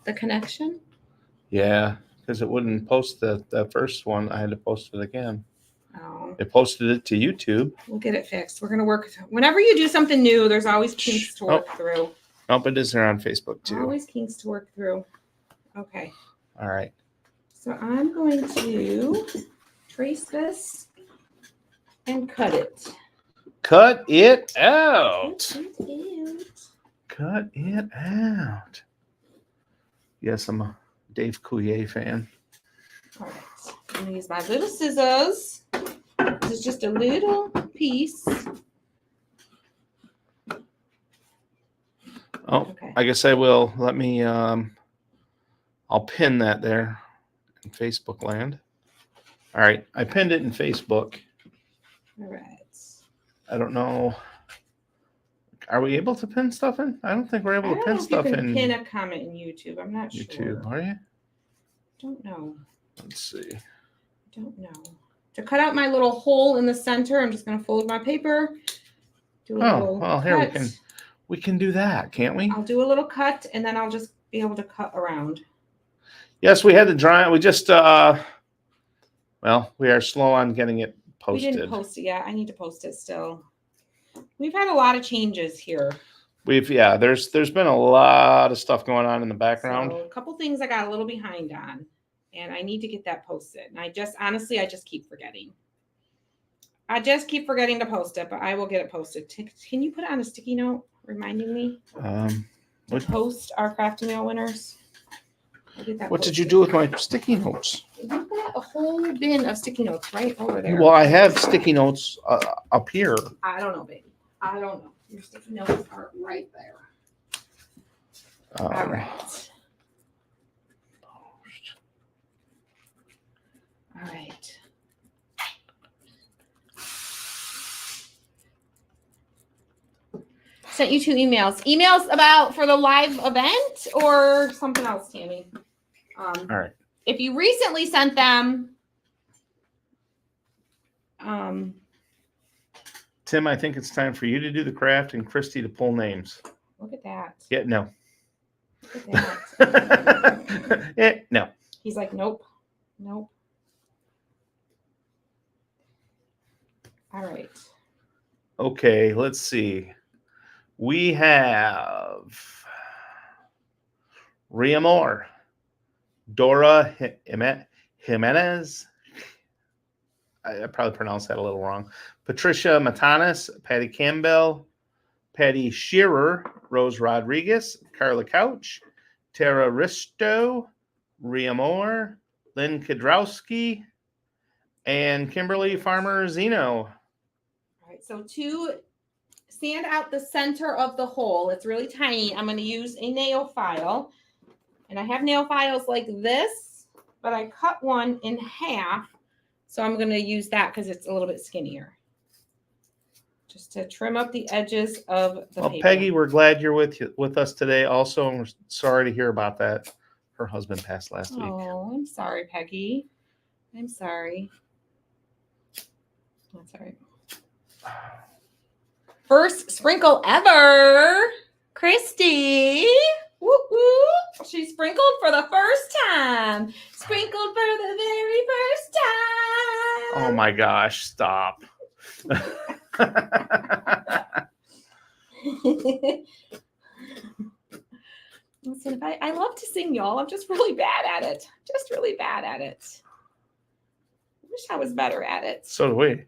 The connection. Yeah, because it wouldn't post the first one. I had to post it again. Oh, It posted it to YouTube. we'll get it fixed. We're going to work. Whenever you do something new, there's always kinks to work through. Nope, it is there on Facebook too. Always kinks to work through. Okay. All right. So I'm going to trace this and cut it. Cut it out. Cut it out. Cut it out. Yes, I'm a Dave Coulier fan. All right. I'm going to use my little scissors. This is just a little piece. Oh, Okay. I guess I will. Let me, I'll pin that there in Facebook land. All right. I pinned it in Facebook. All right. I don't know. Are we able to pin stuff in? I don't think we're able to pin stuff you can in pin a comment in YouTube. I'm not YouTube. sure. Are you? Don't know. Let's see. Don't know. To cut out my little hole in the center, I'm just going to fold my paper. Do a little well, here cut. we can do that, can't we? I'll do a little cut, and then I'll just be able to cut around. Yes, we had to dry. We just, well, we are slow on getting it posted. We didn't post it yet. I need to post it still. We've had a lot of changes here. There's been a lot of stuff going on in the background. So a couple things I got a little behind on, and I need to get that posted. And I just keep forgetting. I just keep forgetting to post it, but I will get it posted. Can you put it on a sticky note reminding me to post our Crafty Mail winners? What did you do with my sticky notes? You've got a whole bin of sticky notes right over there. Well, I have sticky notes up here. I don't know, baby. I don't know. Your sticky notes are right there. All right. All right. Sent you 2 emails. Emails about for the live event or something else, Tammy? All right. If you recently sent them, Tim, I think it's time for you to do the craft and Christy to pull names. look at that. Yeah, no. Look at that. No. He's like, nope. Nope. All right. Okay, let's see. We have Rhea Moore, Dora Jimenez. I probably pronounced that a little wrong. Patricia Matanis, Patty Campbell, Patty Shearer, Rose Rodriguez, Carla Couch, Tara Risto, Rhea Moore, Lynn Kudrowski, and Kimberly Farmer Zeno. All right. So to sand out the center of the hole, it's really tiny. I'm going to use a nail file. And I have nail files like this, but I cut one in half. So I'm going to use that because it's a little bit skinnier. Just to trim up the edges of the paper. Peggy, we're glad you're with us today also, and we're sorry to hear about that. Her husband passed last week. Oh, I'm sorry, Peggy. I'm sorry. That's all right. First sprinkle ever. Christy. Woo woo. She sprinkled for the first time. Sprinkled for the very first time. Oh my gosh, stop. Listen, I love to sing, y'all. I'm just really bad at it. Just really bad at it. I wish I was better at it. So do we.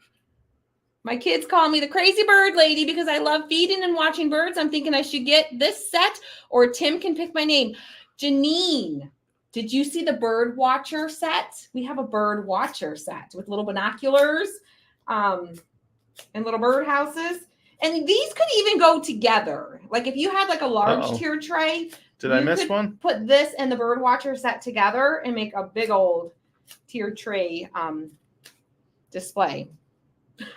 My kids call me the crazy bird lady because I love feeding and watching birds. I'm thinking I should get this set or Tim can pick my name. Janine, did you see the bird watcher set? We have a bird watcher set with little binoculars and little bird houses. And these could even go together. Like if you had like a large tier tray. Did I miss one? Put this and the bird watcher set together and make a big old tier tray display.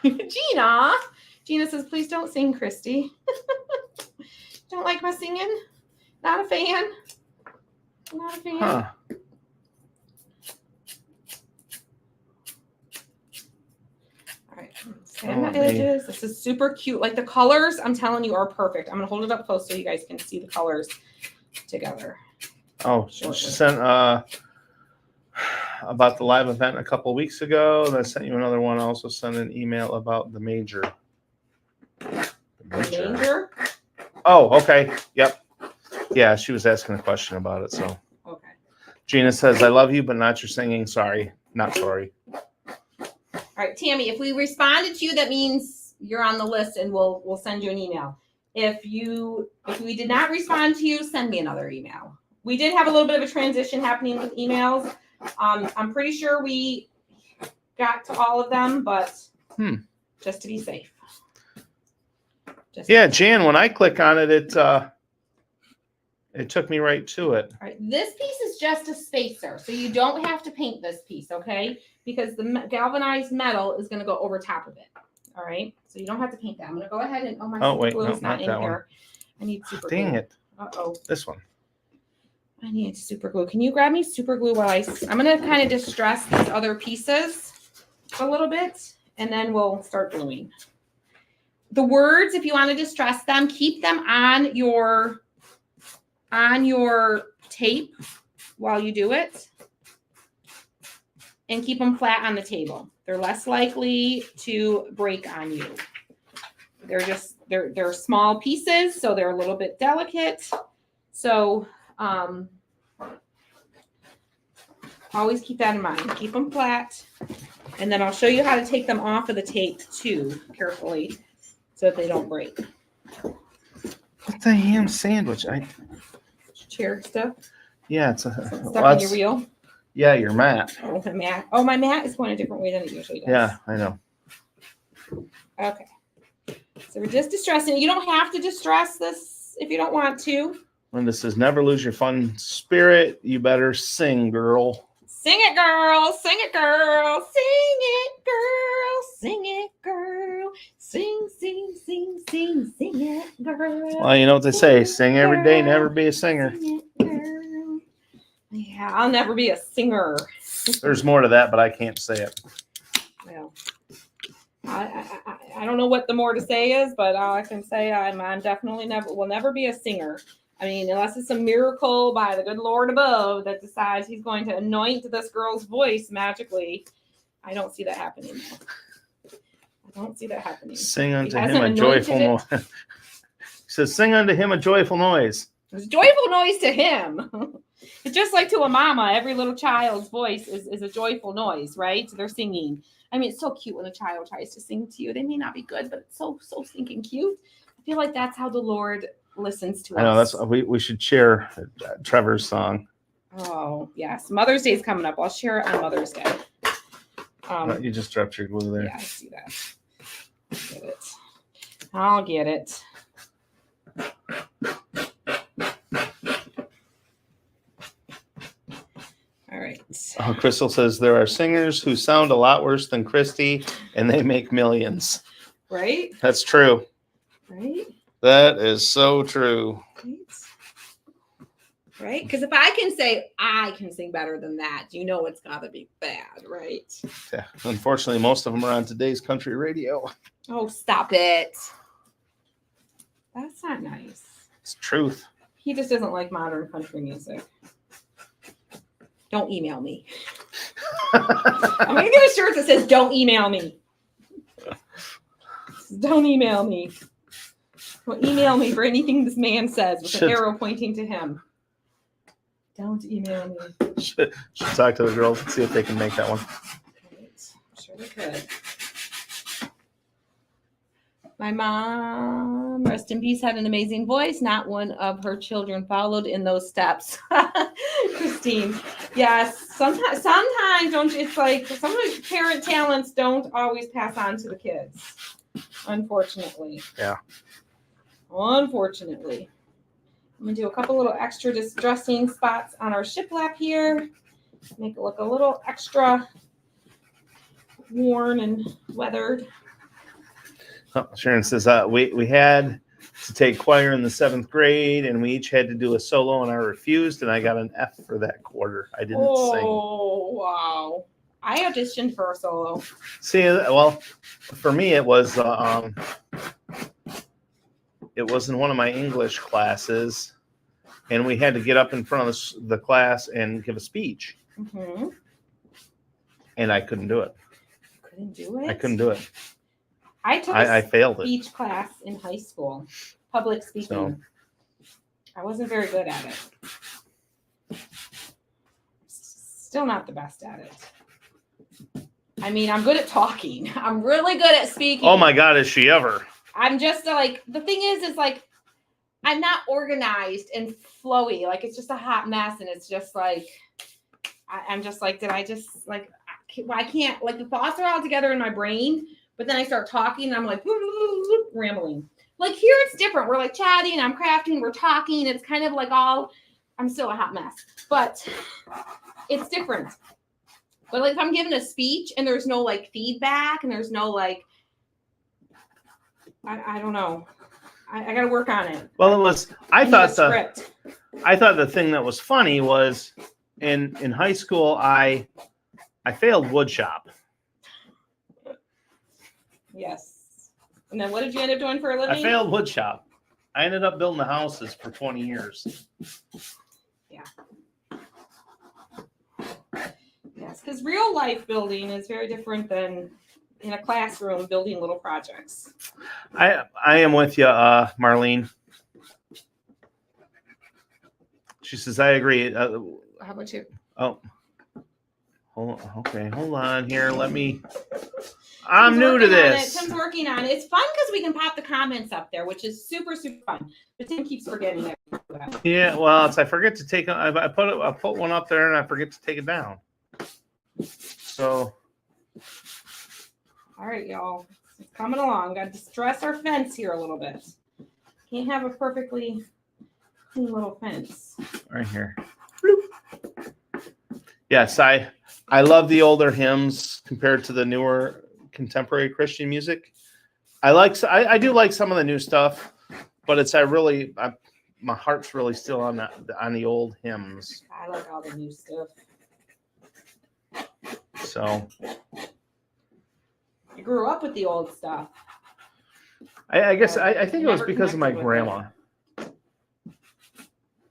Gina says, please don't sing, Christy. Don't like my singing? Not a fan? Not a fan? Huh. All right. Sand the edges. This is super cute. Like the colors, I'm telling you, are perfect. I'm going to hold it up close so you guys can see the colors together. Oh, she sent about the live event a couple of weeks ago. And I sent you another one. I also sent an email about the major. Danger. Oh, okay. Yep. Yeah, she was asking a question about it. So Okay. Gina says, I love you, but not your singing. Sorry. Not sorry. All right, Tammy, if we responded to you, that means you're on the list and we'll send you an email. If we did not respond to you, send me another email. We did have a little bit of a transition happening with emails. I'm pretty sure we got to all of them, but just to be safe. Yeah, Jan, when I click on it, it took me right to it. All right, this piece is just a spacer, so you don't have to paint this piece, okay? Because the galvanized metal is going to go over top of it. All right, so you don't have to paint that. I'm going to go ahead and my super glue is not in here. I need super glue. Dang it! Uh-oh. This one. I need super glue. Can you grab me super glue while I'm going to kind of distress these other pieces a little bit, and then we'll start gluing. The words, if you want to distress them, keep them on your tape while you do it, and keep them flat on the table. They're less likely to break on you. They're small pieces, so they're a little bit delicate. So always keep that in mind. Keep them flat, and then I'll show you how to take them off of the tape too, carefully, so that they don't break. What's a ham sandwich? Chair stuff. Yeah, it's Stuck on your wheel. Yeah, your mat. Oh, my mat. Oh, my mat is going a different way than it usually does. Yeah, I know. Okay. So we're just distressing. You don't have to distress this if you don't want to. Linda says, never lose your fun spirit. You better sing, girl. Sing it, girl. Sing it, girl. Sing it, girl. Sing it, girl. Sing, sing, sing, sing, sing it, girl. Well, you know what they say. Sing every day, never be a singer. Sing it, girl. Yeah, I'll never be a singer. There's more to that, but I can't say it. Well, I don't know what the more to say is, but all I can say I'm definitely will never be a singer. I mean, unless it's a miracle by the good Lord above that decides he's going to anoint this girl's voice magically. I don't see that happening. I don't see that happening. Sing unto him a joyful noise. He says, sing unto him a joyful noise. It's a joyful noise to him. It's just like to a mama. Every little child's voice is a joyful noise, right? So they're singing. I mean, it's so cute when a child tries to sing to you. They may not be good, but it's so stinking cute. I feel like that's how the Lord listens to us. I know that's we should share Trevor's song. Oh yes, Mother's Day is coming up. I'll share it on Mother's Day. You just dropped your glue there. Yeah, I see that. I'll get it. All right. Crystal says there are singers who sound a lot worse than Christy, and they make millions. Right. That's true. Right. That is so true. Right? Because if I can say I can sing better than that, you know it's got to be bad, right? Yeah. Unfortunately, most of them are on today's country radio. Oh, stop it. That's not nice. It's truth. He just doesn't like modern country music. Don't email me. I'm going to get a shirt that says, don't email me. Don't email me. Don't email me for anything this man says with an arrow pointing to him. Don't email me. Should talk to the girls and see if they can make that one. Right. I'm sure they could. My mom, rest in peace, had an amazing voice. Not one of her children followed in those steps. Christine. Yes. Sometimes don't you, it's like sometimes parent talents don't always pass on to the kids. Unfortunately. Yeah. Unfortunately. I'm going to do a couple little extra distressing spots on our shiplap here. Make it look a little extra worn and weathered. Oh, Sharon says we had to take choir in the 7th grade, and we each had to do a solo, and I refused, and I got an F for that quarter. I didn't sing. Oh, wow. I auditioned for a solo. See, well, for me, it was in one of my English classes, and we had to get up in front of the class and give a speech. Mm-hmm. and I couldn't do it. Couldn't do it. I couldn't do it. I took I failed it. speech class in high school, public speaking. So. I wasn't very good at it. Still not the best at it. I mean, I'm good at talking. I'm really good at speaking. Oh my God, is she ever? I'm just like, the thing is like, I'm not organized and flowy. Like, it's just a hot mess. And it's just like, I'm just like, did I just like, I can't, like the thoughts are all together in my brain, but then I start talking and I'm like, rambling. Like here it's different. We're like chatting, I'm crafting, we're talking. It's kind of like I'm still a hot mess, but it's different. But like if I'm giving a speech and there's no like feedback and there's no like, I don't know. I got to work on it. Well, it was, I thought the thing that was funny was in high school, I failed woodshop. Yes. And then what did you end up doing for a living? I failed woodshop. I ended up building the houses for 20 years. Yeah. Yes, because real life building is very different than in a classroom building little projects. I am with you, Marlene. She says, I agree. How about you? Oh, hold on here. I'm new to this. Tim's working on it. It's fun because we can pop the comments up there, which is super, super fun. But Tim keeps forgetting it. Yeah, well, I forget to take. I put one up there and I forget to take it down. So. All right, y'all. It's coming along. Got to stress our fence here a little bit. Can't have a perfectly clean little fence. Right here. Bloop. Yes, I love the older hymns compared to the newer contemporary Christian music. I do like some of the new stuff, but my heart's really still on the old hymns. I like all the new stuff. So I grew up with the old stuff. I guess I think it was because of my grandma.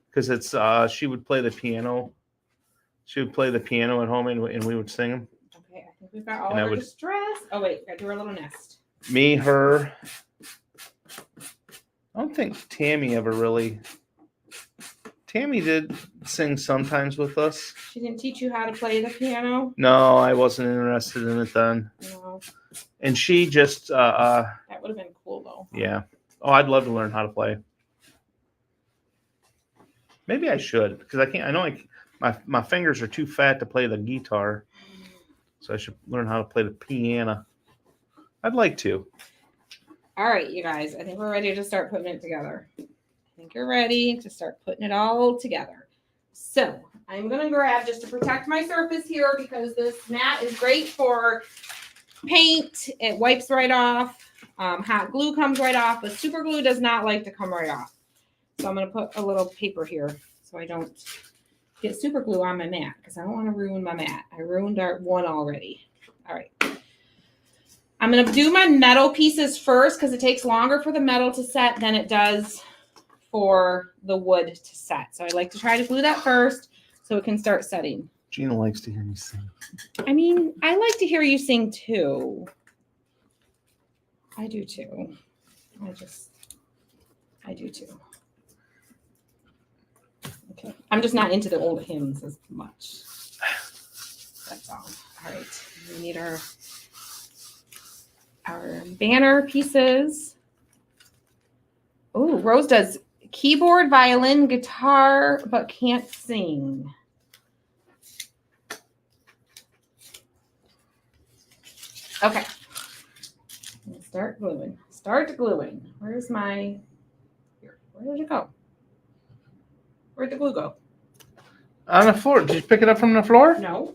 Because it's she would play the piano. She would play the piano at home and we would sing them. Okay, I think we've got all of our distress. Oh wait, gotta do our little nest. Me, her. I don't think Tammy ever really. Tammy did sing sometimes with us. She didn't teach you how to play the piano? No, I wasn't interested in it then. No. And she just that would have been cool though. Yeah. Oh, I'd love to learn how to play. Maybe I should, because I can't. I know my fingers are too fat to play the guitar, so I should learn how to play the piano. I'd like to. All right, you guys. I think we're ready to start putting it together. I think you're ready to start putting it all together. So I'm going to grab, just to protect my surface here, because this mat is great for paint. It wipes right off. Hot glue comes right off, but super glue does not like to come right off. So I'm going to put a little paper here so I don't get super glue on my mat, because I don't want to ruin my mat. I ruined our one already. All right. I'm going to do my metal pieces first because it takes longer for the metal to set than it does for the wood to set. So I like to try to glue that first so it can start setting. Gina likes to hear me sing. I mean, I like to hear you sing too. I do too. I do too. Okay. I'm just not into the old hymns as much. That's all. All right. We need our banner pieces. Oh, Rose does keyboard, violin, guitar, but can't sing. Okay. Start gluing. Start gluing. Where's my... Here. Where did it go? Where'd the glue go? On the floor. Did you pick it up from the floor? No.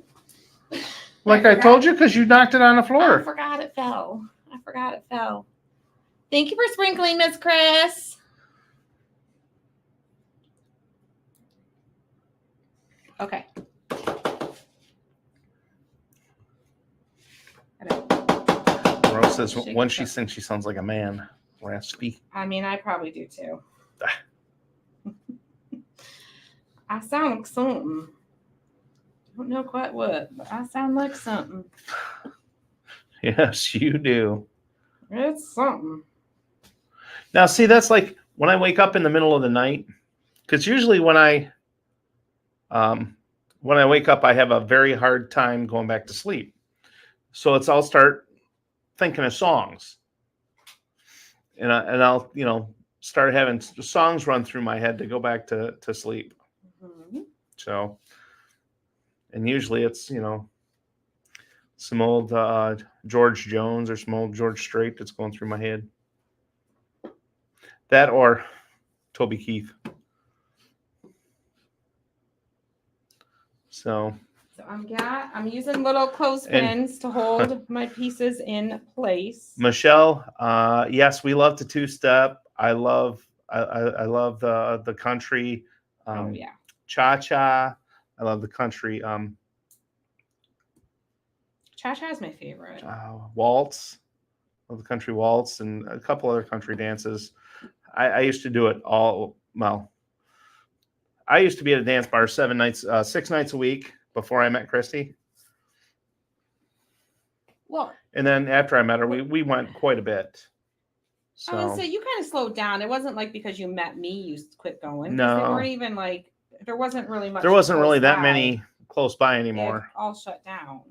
Like I told you, because you knocked it on the floor. I forgot it fell. Thank you for sprinkling, Miss Chris. Okay. Rose says when she sings, she sounds like a man. Raspy. I mean, I probably do too. I sound like something. Don't know quite what, but I sound like something. Yes, you do. It's something. Now, see, that's like when I wake up in the middle of the night, because usually when I wake up, I have a very hard time going back to sleep. So I'll start thinking of songs, and I'll start having songs run through my head to go back to sleep. Mm-hmm. So, and usually it's some old George Jones or some old George Strait that's going through my head. That or Toby Keith. So I'm using little clothespins to hold my pieces in place. Michelle, yes, we love to two-step. I love the country. Oh yeah. Cha-cha. I love the country. Cha-cha is my favorite. Waltz. I love the country waltz and a couple other country dances. I used to do it all. Well, I used to be at a dance bar 6 nights a week before I met Christy. Well, and then after I met her, we went quite a bit. So I would say you kind of slowed down. It wasn't like because you met me, you quit going. No. They weren't even like, there wasn't really much. There wasn't really that by. many close by They anymore. all shut down.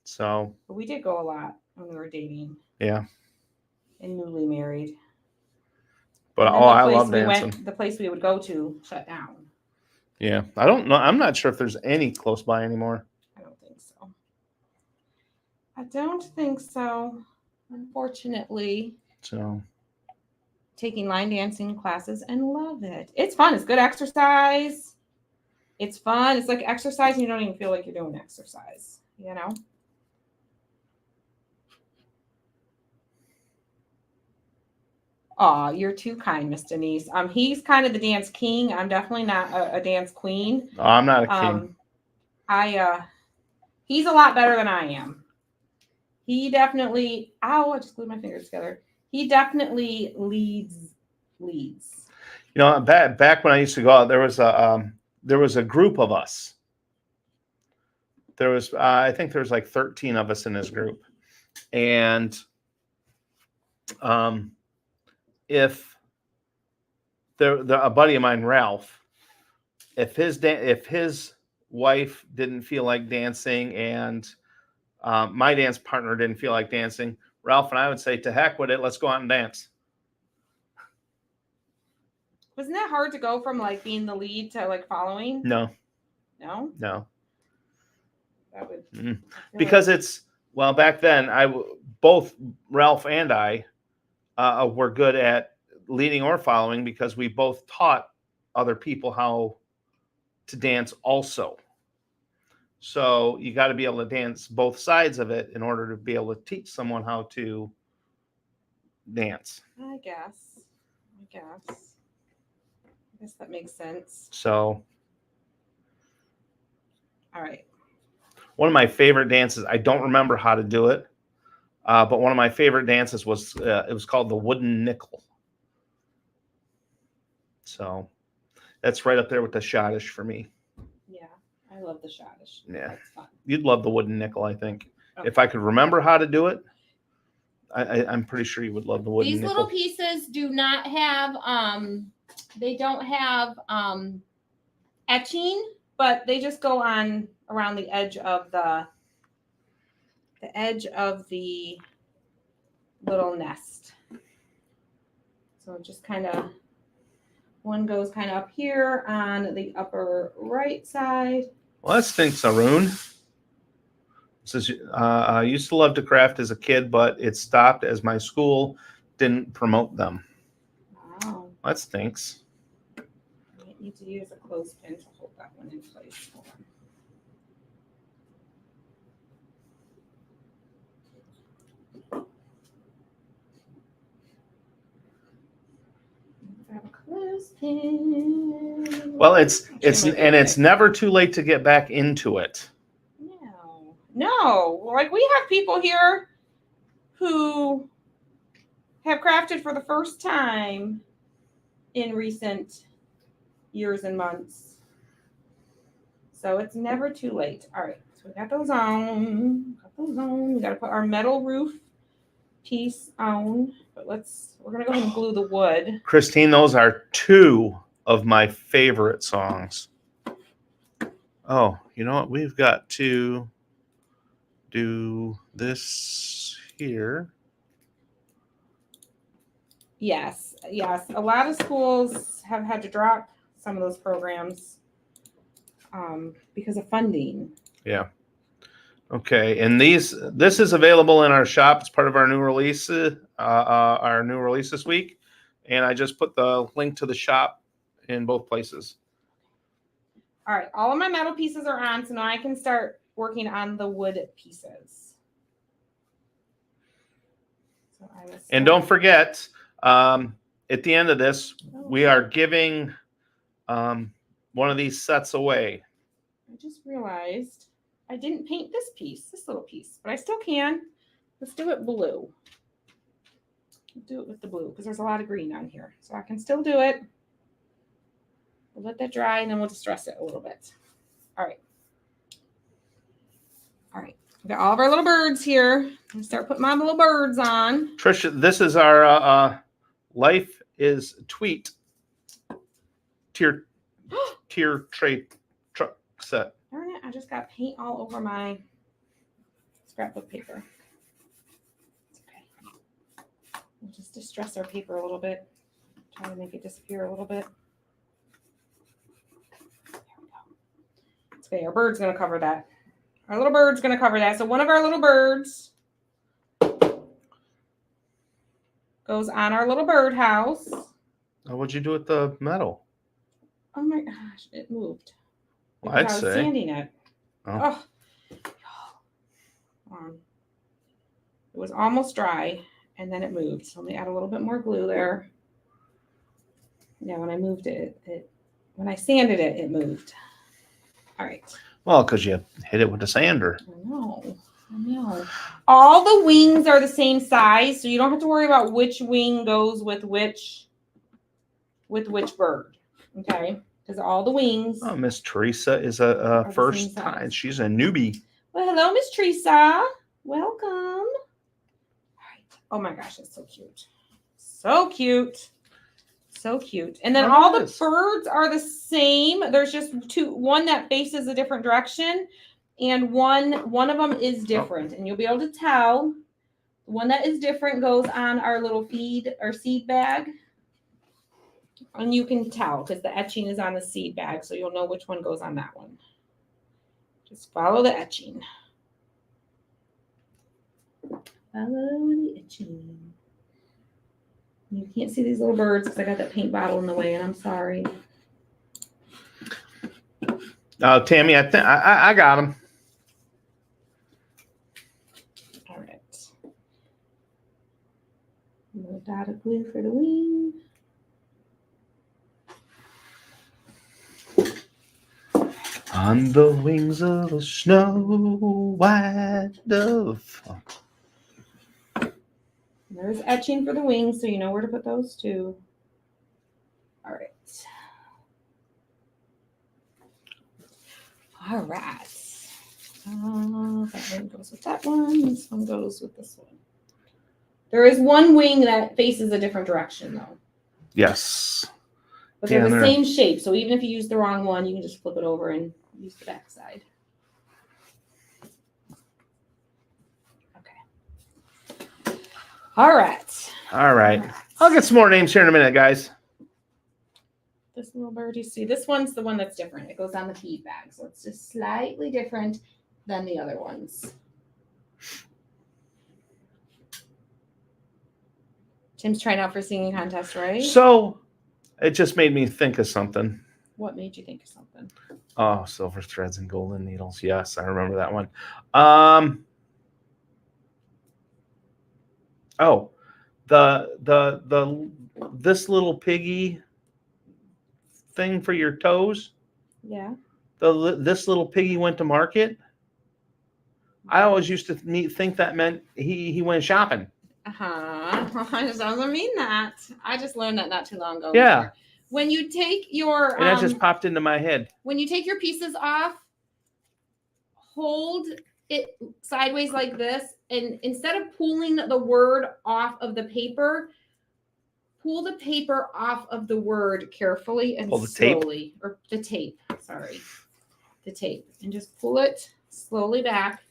So. But we did go a lot when we were dating. Yeah. And newly married. But I love dancing. The place we would go to shut down. Yeah, I don't know. I'm not sure if there's any close by anymore. I don't think so. Unfortunately. So. Taking line dancing classes and love it. It's fun. It's good exercise. It's fun. It's like exercise and you don't even feel like you're doing exercise, Oh, you're too kind, Miss Denise. He's kind of the dance king. I'm definitely not a dance queen. Oh, I'm not a king. He's a lot better than I am. He definitely. I just glued my fingers together. He definitely leads. Back when I used to go out, there was a group of us. There was I think there was like 13 of us in this group, and if a buddy of mine, Ralph, if his wife didn't feel like dancing and my dance partner didn't feel like dancing, Ralph and I would say, to heck with it, let's go out and dance. Wasn't that hard to go from like being the lead to like following? No. That would because back then both Ralph and I were good at leading or following because we both taught other people how to dance also. So you got to be able to dance both sides of it in order to be able to teach someone how to dance. I guess that makes sense. So. All right. One of my favorite dances, I don't remember how to do it, but one of my favorite dances was, it was called the wooden nickel. So that's right up there with the schottisch for me. Yeah, I love the schottisch. Yeah. That's fun. You'd love the wooden nickel, I think. Okay. If I could remember how to do it, I'm pretty sure you would love the wooden nickel. These little pieces do not have, they don't have etching, but they just go on around the edge of the little nest. So just kind of, one goes kind of up here on the upper right side. Well, that stinks, Arun. It says, I used to love to craft as a kid, but it stopped as my school didn't promote them. Wow. That stinks. I need to use a clothespin to hold that one in place. Hold on. Well, it's never too late to get back into it. No. Like we have people here who have crafted for the first time in recent years and months. So it's never too late. All right, so we got those on. We got to put our metal roof piece on. But we're gonna go ahead and glue the wood. Christine, those are two of my favorite songs. Oh, you know what? We've got to do this here. Yes. A lot of schools have had to drop some of those programs because of funding. Yeah. Okay, and this is available in our shop. It's part of our new release, this week, and I just put the link to the shop in both places. All right, all of my metal pieces are on, so now I can start working on the wood pieces. So and don't forget, at the end of this, we are giving one of these sets away. I just realized I didn't paint this little piece, but I still can. Let's do it blue. Do it with the blue because there's a lot of green on here. So I can still do it. We'll let that dry and then we'll distress it a little bit. All right. We got all of our little birds here. I'm start putting my little birds on. Trisha, this is our Life is Tweet tier tray truck set. Darn it, I just got paint all over my scrapbook paper. It's okay. We'll just distress our paper a little bit. Try to make it disappear a little bit. There we go. It's okay, our bird's gonna cover that. Our little bird's gonna cover that. So one of our little birds goes on our little birdhouse. Oh, what'd you do with the metal? Oh my gosh, it moved. Well, I'd I was say. sanding it. Oh. It was almost dry, and then it moved. So let me add a little bit more glue there. Yeah, when I moved it, when I sanded it, it moved. All right. Well, because you hit it with a sander. I know. All the wings are the same size, so you don't have to worry about which wing goes with which bird. Okay, because all the wings. Oh, Miss Teresa is a first time. She's a newbie. Well, hello, Miss Teresa. Welcome. All right. Oh my gosh, that's so cute. So cute. And then all the birds are the same. There's just one that faces a different direction, and one of them is different. And you'll be able to tell. The one that is different goes on our little seed bag. And you can tell because the etching is on the seed bag, so you'll know which one goes on that one. Just follow the etching. Follow the etching. You can't see these little birds because I got that paint bottle in the way, and I'm sorry. Tammy, I got them. All right. A little dot of glue for the wing. On the wings of a snow white dove. There's etching for the wings, so you know where to put those too. All right. That one goes with that one. This one goes with this one. There is one wing that faces a different direction, though. Yes. But they're the same shape, so even if you use the wrong one, you can just flip it over and use the back side. Okay. All right. I'll get some more names here in a minute, guys. This little bird, you see, this one's the one that's different. It goes on the feed bag, so it's just slightly different than the other ones. Tim's trying out for singing contest, right? So it just made me think of something. What made you think of something? Oh, silver threads and golden needles. Yes, I remember that one. This little piggy thing for your toes. Yeah. This little piggy went to market. I always used to think that meant he went shopping. It doesn't mean that. I just learned that not too long ago. Yeah. When you take your and that just popped into my head. When you take your pieces off hold it sideways like this, and instead of pulling the word off of the paper, pull the paper off of the word carefully and Pull the tape? slowly, or the tape, sorry, the tape, and just pull it slowly back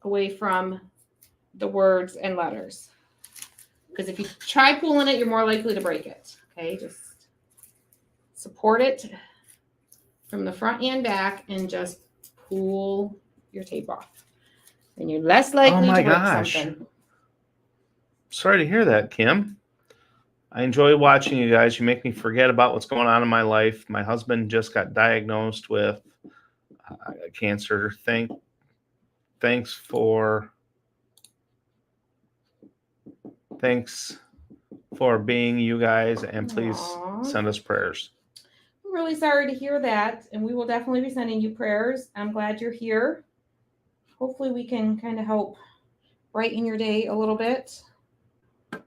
away from the words and letters. Because if you try pulling it, you're more likely to break it. Okay, just support it from the front and back and just pull your tape off. And you're less likely my to break gosh. something. Sorry to hear that, Kim. I enjoy watching you guys. You make me forget about what's going on in my life. My husband just got diagnosed with cancer. Thanks for being you guys, and please Aww. send us prayers. I'm really sorry to hear that, and we will definitely be sending you prayers. I'm glad you're here. Hopefully we can kind of help brighten your day a little bit. All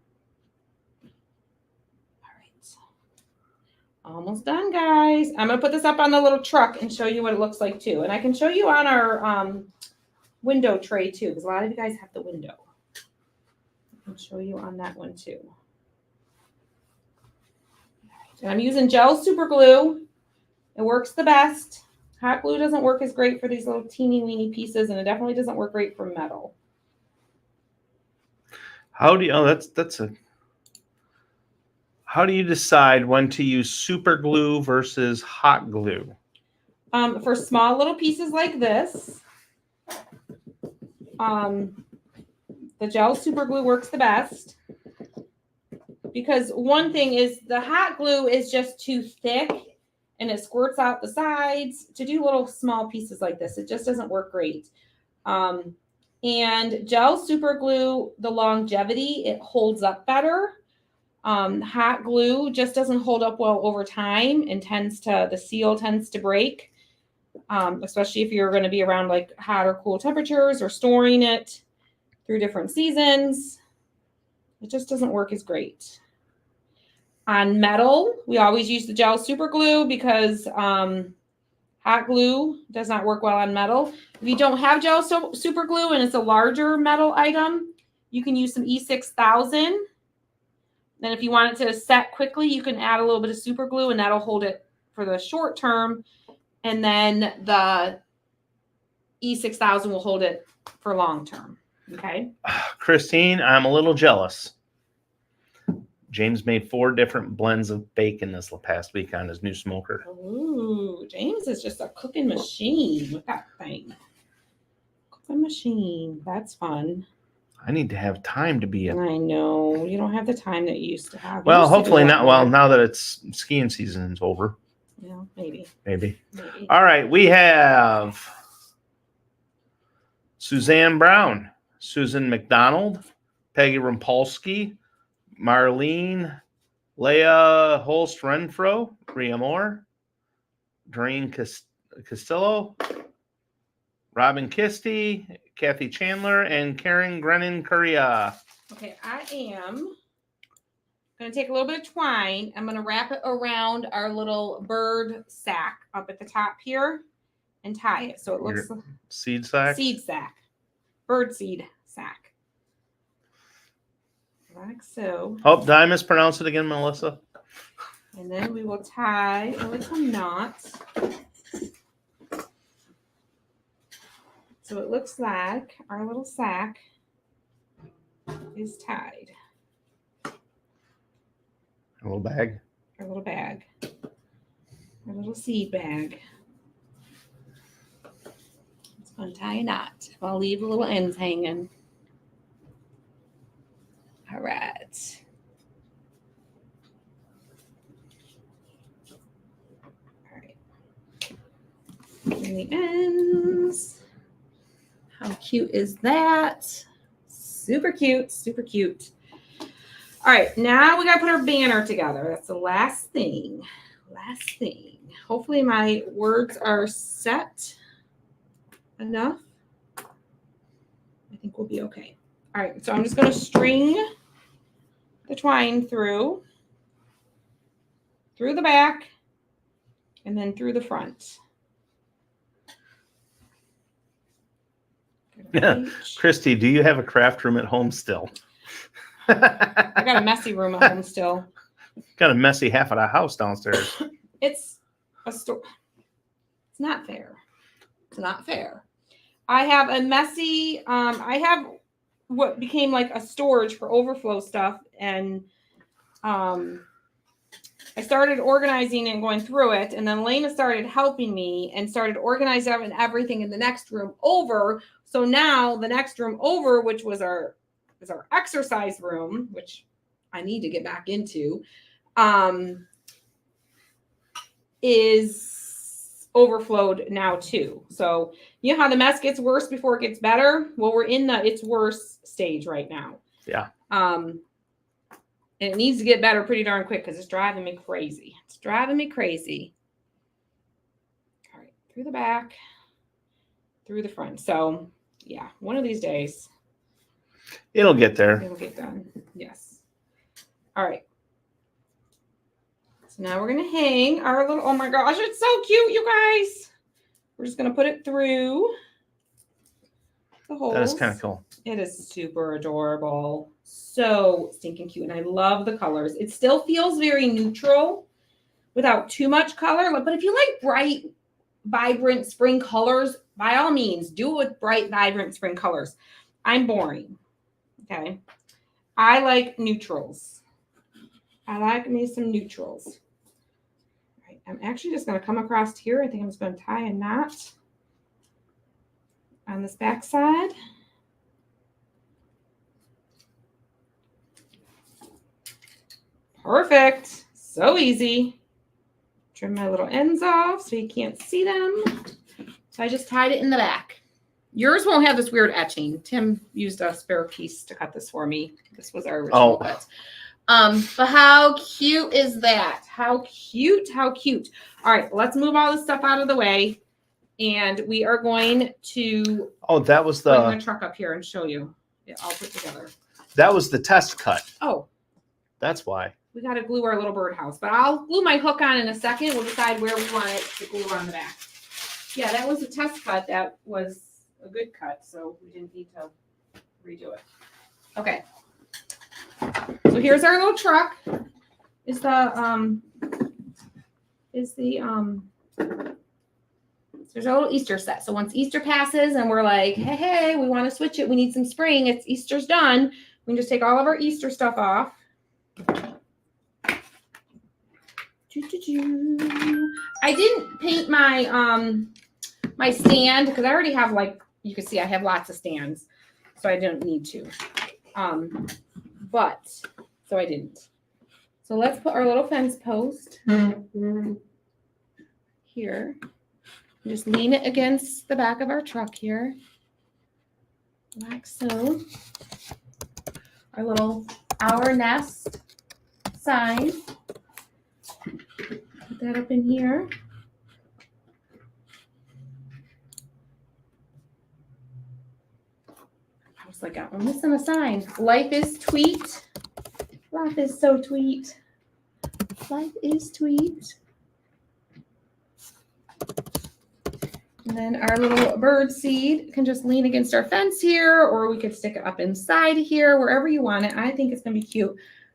right. Almost done, guys. I'm going to put this up on the little truck and show you what it looks like too. And I can show you on our window tray too, because a lot of you guys have the window. I can show you on that one too. And I'm using gel super glue. It works the best. Hot glue doesn't work as great for these little teeny weeny pieces, and it definitely doesn't work great for metal. How do you? Oh, that's a. How do you decide when to use super glue versus hot glue? For small little pieces like this, the gel super glue works the best. Because one thing is the hot glue is just too thick and it squirts out the sides to do little small pieces like this. It just doesn't work great. And gel super glue, the longevity, it holds up better. Hot glue just doesn't hold up well over time and the seal tends to break. Especially if you're going to be around like hot or cool temperatures or storing it through different seasons. It just doesn't work as great. On metal, we always use the gel super glue because hot glue does not work well on metal. If you don't have gel super glue and it's a larger metal item, you can use some E6000. Then if you want it to set quickly, you can add a little bit of super glue and that'll hold it for the short term. And then the E6000 will hold it for long term. Okay. Christine, I'm a little jealous. James made 4 different blends of bacon this past week on his new smoker. Ooh, James is just a cooking machine with that thing. Cooking machine. That's fun. I need to have time to be I know. You don't have the time that you used to have. Well, hopefully not. Well, now that it's skiing season is over. Yeah, maybe. All right. We have Suzanne Brown, Susan McDonald, Peggy Rumpolsky, Marlene, Leah Holst Renfro, Rhea Moore, Doreen Castillo, Robin Kisty, Kathy Chandler, and Karen Grennan Correa. Okay, I am going to take a little bit of twine. I'm going to wrap it around our little bird sack up at the top here and tie it so it looks like seed sack. Bird seed sack. Like so. Oh, did I mispronounce it again, Melissa? And then we will tie a little knot. So it looks like our little sack is tied. A little bag. Our little bag. Our little seed bag. Let's untie a knot. I'll leave the little ends hanging. All right. All right. And the ends. How cute is that? Super cute, super cute. All right, now we got to put our banner together. That's the last thing. Last thing. Hopefully my words are set enough. I think we'll be okay. All right, so I'm just going to string the twine through the back, and then through the front. H. Christy, do you have a craft room at home still? I got a messy room at home still. Got a messy half of the house downstairs. It's a store. It's not fair. It's not fair. I have a messy, I have what became like a storage for overflow stuff. And I started organizing and going through it. And then Lena started helping me and started organizing everything in the next room over. So now the next room over, which was our exercise room, which I need to get back into, is overflowed now too. So you know how the mess gets worse before it gets better? Well, we're in the it's worse stage right now. Yeah. And it needs to get better pretty darn quick because it's driving me crazy. It's driving me crazy. All right, through the back, through the front. So yeah, one of these days It'll get there. it'll get done. Yes. All right. So now we're gonna hang our little. Oh my gosh, it's so cute, you guys. We're just gonna put it through the holes. That is kind of cool. It is super adorable. So stinking cute. And I love the colors. It still feels very neutral without too much color. But if you like bright, vibrant spring colors, by all means, do it with bright, vibrant spring colors. I'm boring. Okay. I like neutrals. I like me some neutrals. All right. I'm actually just going to come across here. I think I'm just going to tie a knot on this back side. Perfect. So easy. Trim my little ends off so you can't see them. So I just tied it in the back. Yours won't have this weird etching. Tim used a spare piece to cut this for me. This was our original cut. But how cute is that? How cute, how cute. All right, let's move all this stuff out of the way. And we are going to that was bring the truck up here and show you it all put together. That was the test cut. Oh. That's why. We got to glue our little birdhouse, but I'll glue my hook on in a second. We'll decide where we want it to glue on the back. Yeah, that was a test cut. That was a good cut, so we didn't need to redo it. Okay. So here's our little truck. There's a little Easter set. So once Easter passes and we're like, hey, we want to switch it. We need some spring. It's Easter's done. We can just take all of our Easter stuff off. I didn't paint my my stand because I already have, like you can see, I have lots of stands, so I don't need to. But so I didn't. So let's put our little fence post here. Just lean it against the back of our truck here, like so. Our little Our Nest sign. Put that up in here. I was like, I'm missing a sign. Life is tweet. Life is so tweet. Life is tweet. And then our little bird seed can just lean against our fence here, or we could stick it up inside here, wherever you want it. I think it's going to be cute.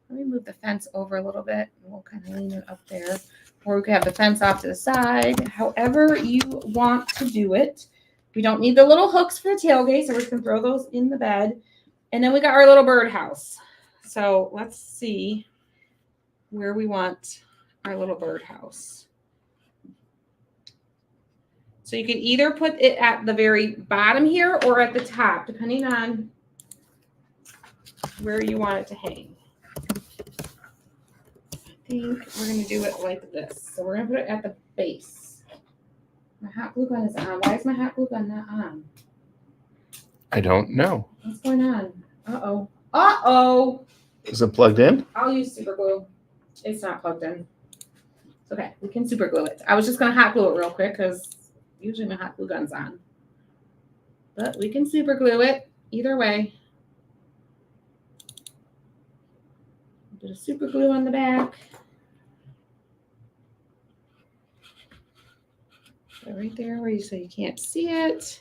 Let me move the fence over a little bit, and we'll kind of lean it up there. Or we could have the fence off to the side, however you want to do it. We don't need the little hooks for the tailgate, so we're just going to throw those in the bed. And then we got our little birdhouse. So let's see where we want our little birdhouse. So you can either put it at the very bottom here or at the top, depending on where you want it to hang. I think we're going to do it like this. So we're going to put it at the base. My hot glue gun is on. Why is my hot glue gun not on? I don't know. What's going on? Uh-oh. Uh-oh. Is it plugged in? I'll use super glue. It's not plugged in. It's okay. We can super glue it. I was just going to hot glue it real quick because usually my hot glue gun's on. But we can super glue it either way. Put a super glue on the back. So right there where you can't see it.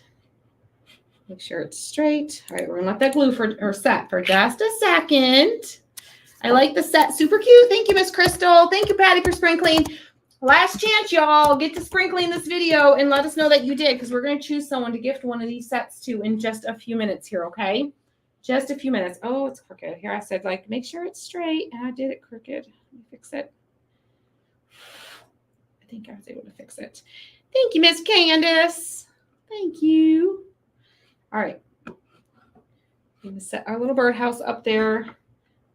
Make sure it's straight. All right, we're gonna let that glue set for just a second. I like the set, super cute. Thank you, Miss Crystal. Thank you, Patty, for sprinkling. Last chance, y'all. Get to sprinkling this video and let us know that you did, because we're gonna choose someone to gift one of these sets to in just a few minutes here, okay? Just a few minutes. Oh, it's crooked. Here I said, like, make sure it's straight, and I did it crooked. Let me fix it. I think I was able to fix it. Thank you, Miss Candace. Thank you. All right. I'm gonna set our little birdhouse up there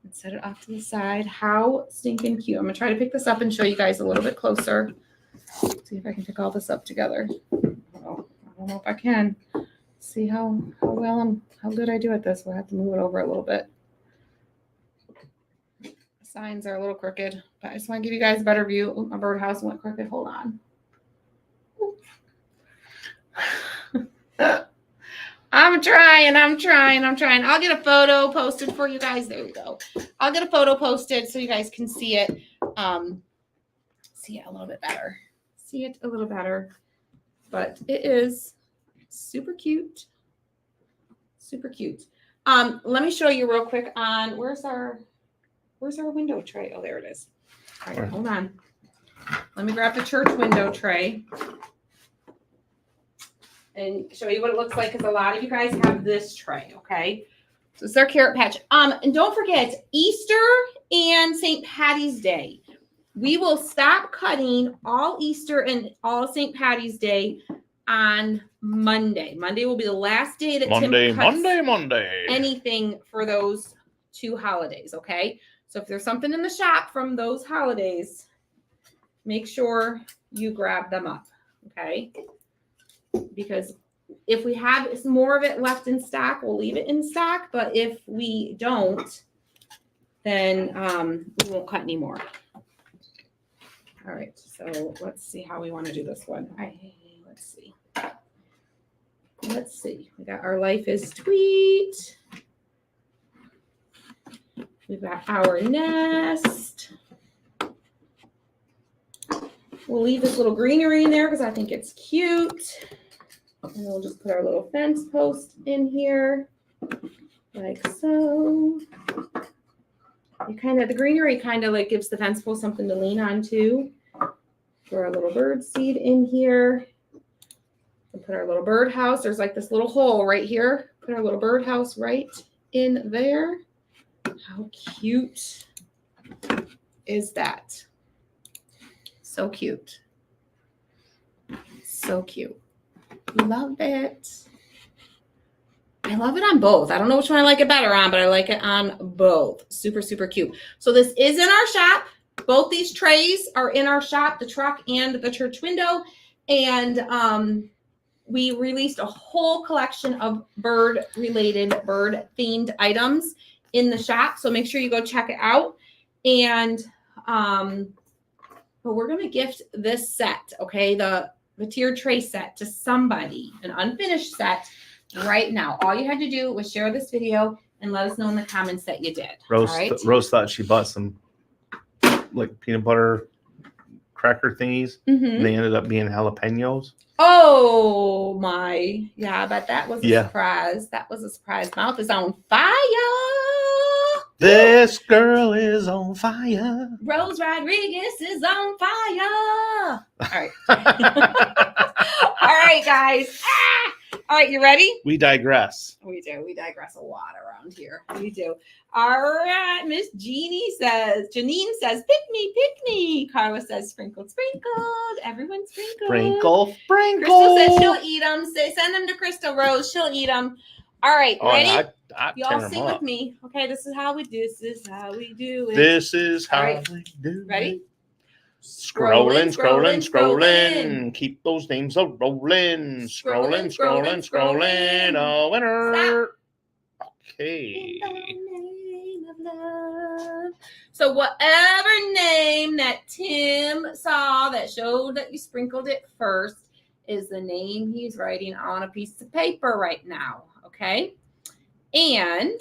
and set it off to the side. How stinking cute. I'm gonna try to pick this up and show you guys a little bit closer. See if I can pick all this up together. Oh, I don't know if I can. See how good I do at this. We'll have to move it over a little bit. The signs are a little crooked, but I just want to give you guys a better view. Oh, my birdhouse went crooked. Hold on. I'm trying. I'll get a photo posted for you guys. There we go. I'll get a photo posted so you guys can see it. See it a little bit better. But it is super cute. Super cute. Let me show you real quick on where's our window tray? Oh, there it is. All right, hold on. Let me grab the church window tray and show you what it looks like, because a lot of you guys have this tray, okay? So it's our carrot patch. And don't forget, Easter and St. Patty's Day. We will stop cutting all Easter and all St. Patty's Day on Monday. Monday will be the last day that Tim cuts anything for those two holidays, okay? So if there's something in the shop from those holidays, make sure you grab them up, okay? Because if we have more of it left in stock, we'll leave it in stock. But if we don't, then we won't cut anymore. All right, so let's see how we want to do this one. Let's see. We got our Life is Tweet. We've got our nest. We'll leave this little greenery in there because I think it's cute. And we'll just put our little fence post in here, like so. The greenery kind of like gives the fence post something to lean on too. Throw our little bird seed in here. And put our little birdhouse. There's like this little hole right here. Put our little birdhouse right in there. How cute is that? So cute. So cute. Love it. I love it on both. I don't know which one I like it better on, but I like it on both. Super, super cute. So this is in our shop. Both these trays are in our shop, the truck and the church window. And we released a whole collection of bird-related, bird-themed items in the shop. So make sure you go check it out. And but we're going to gift this set, okay? The tiered tray set to somebody, an unfinished set right now. All you had to do was share this video and let us know in the comments that you did. Rose thought she bought some like peanut butter cracker thingies, and they ended up being jalapenos. Oh my. Yeah, I bet that was a surprise. That was a surprise. Mouth is on fire. This girl is on fire. Rose Rodriguez is on fire. All right. All right, guys. All right, you ready? We digress. We do. We digress a lot around here. We do. All right. Miss Janine says, pick me. Carla says, sprinkled. Everyone sprinkled. Sprinkle. Crystal says she'll eat them. Send them to Crystal Rose. She'll eat them. All right, ready? Y'all sing with me. Okay, this is how we do it. This is how we do it. Ready? Scrolling. Keep those names a rolling. Scrolling. A winner. Stop. Okay. In the name of love. So whatever name that Tim saw that showed that you sprinkled it first is the name he's writing on a piece of paper right now. Okay. And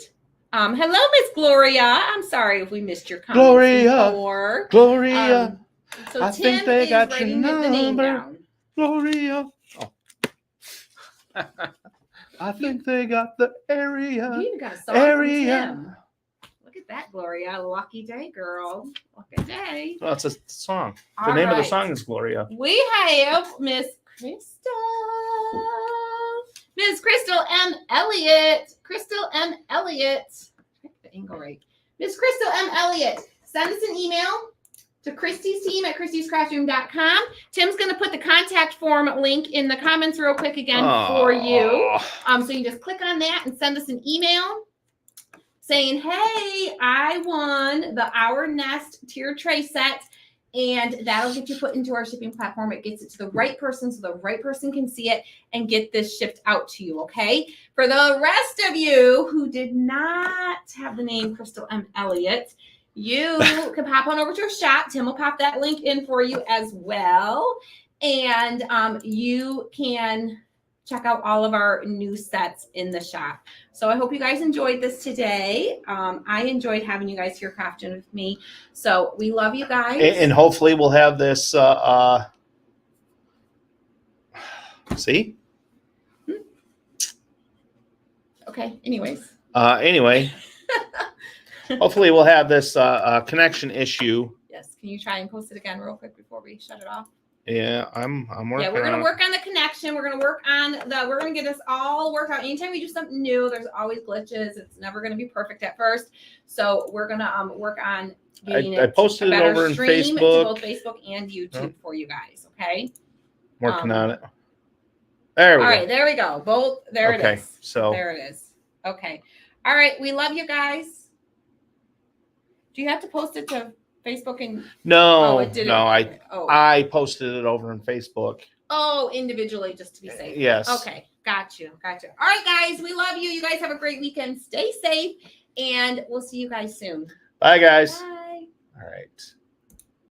hello, Miss Gloria. I'm sorry if we missed your comments before. Gloria. So I Tim think they got your the name number. down. Gloria. I think they got the area. You even got a song Area. from Tim. Look at that, Gloria. Lucky day, girl. Lucky day. Well, it's a song. The All name of the right. song is Gloria. We have Miss Crystal. Miss Crystal M. Elliott. Crystal M. Elliott. Check the angle right. Miss Crystal M. Elliott. Send us an email to Christy's team at christyscraftroom.com. Tim's going to put the contact form link in the comments real quick again for you. So you just click on that and send us an email saying, hey, I won the Our Nest tier tray set, and that'll get you put into our shipping platform. It gets it to the right person so the right person can see it and get this shipped out to you, okay? For the rest of you who did not have the name Crystal M. Elliott, you can pop on over to our shop. Tim will pop that link in for you as well. And you can check out all of our new sets in the shop. So I hope you guys enjoyed this today. I enjoyed having you guys here crafting with me. So we love you guys. And hopefully we'll have this. See? Okay. Anyways. Anyway. Hopefully we'll have this connection issue. Yes. Can you try and post it again real quick before we shut it off? Yeah, I'm working. Yeah, we're on gonna it. work on the connection. We're gonna get this all worked out. Anytime we do something new, there's always glitches. It's never gonna be perfect at first. So we're gonna work on getting I posted a it better over in stream to Facebook. both Facebook and YouTube for you guys. Okay. Working on it. There we All go. right, there we go. Both there it Okay, is. so There it is. Okay. All right, we love you guys. Do you have to post it to Facebook and no, it didn't. no, Oh. I posted it over on Facebook. Oh, individually, just to be safe. Yes. Okay. Got you. All right, guys. We love you. You guys have a great weekend. Stay safe. And we'll see you guys soon. Bye, guys. Bye. All right.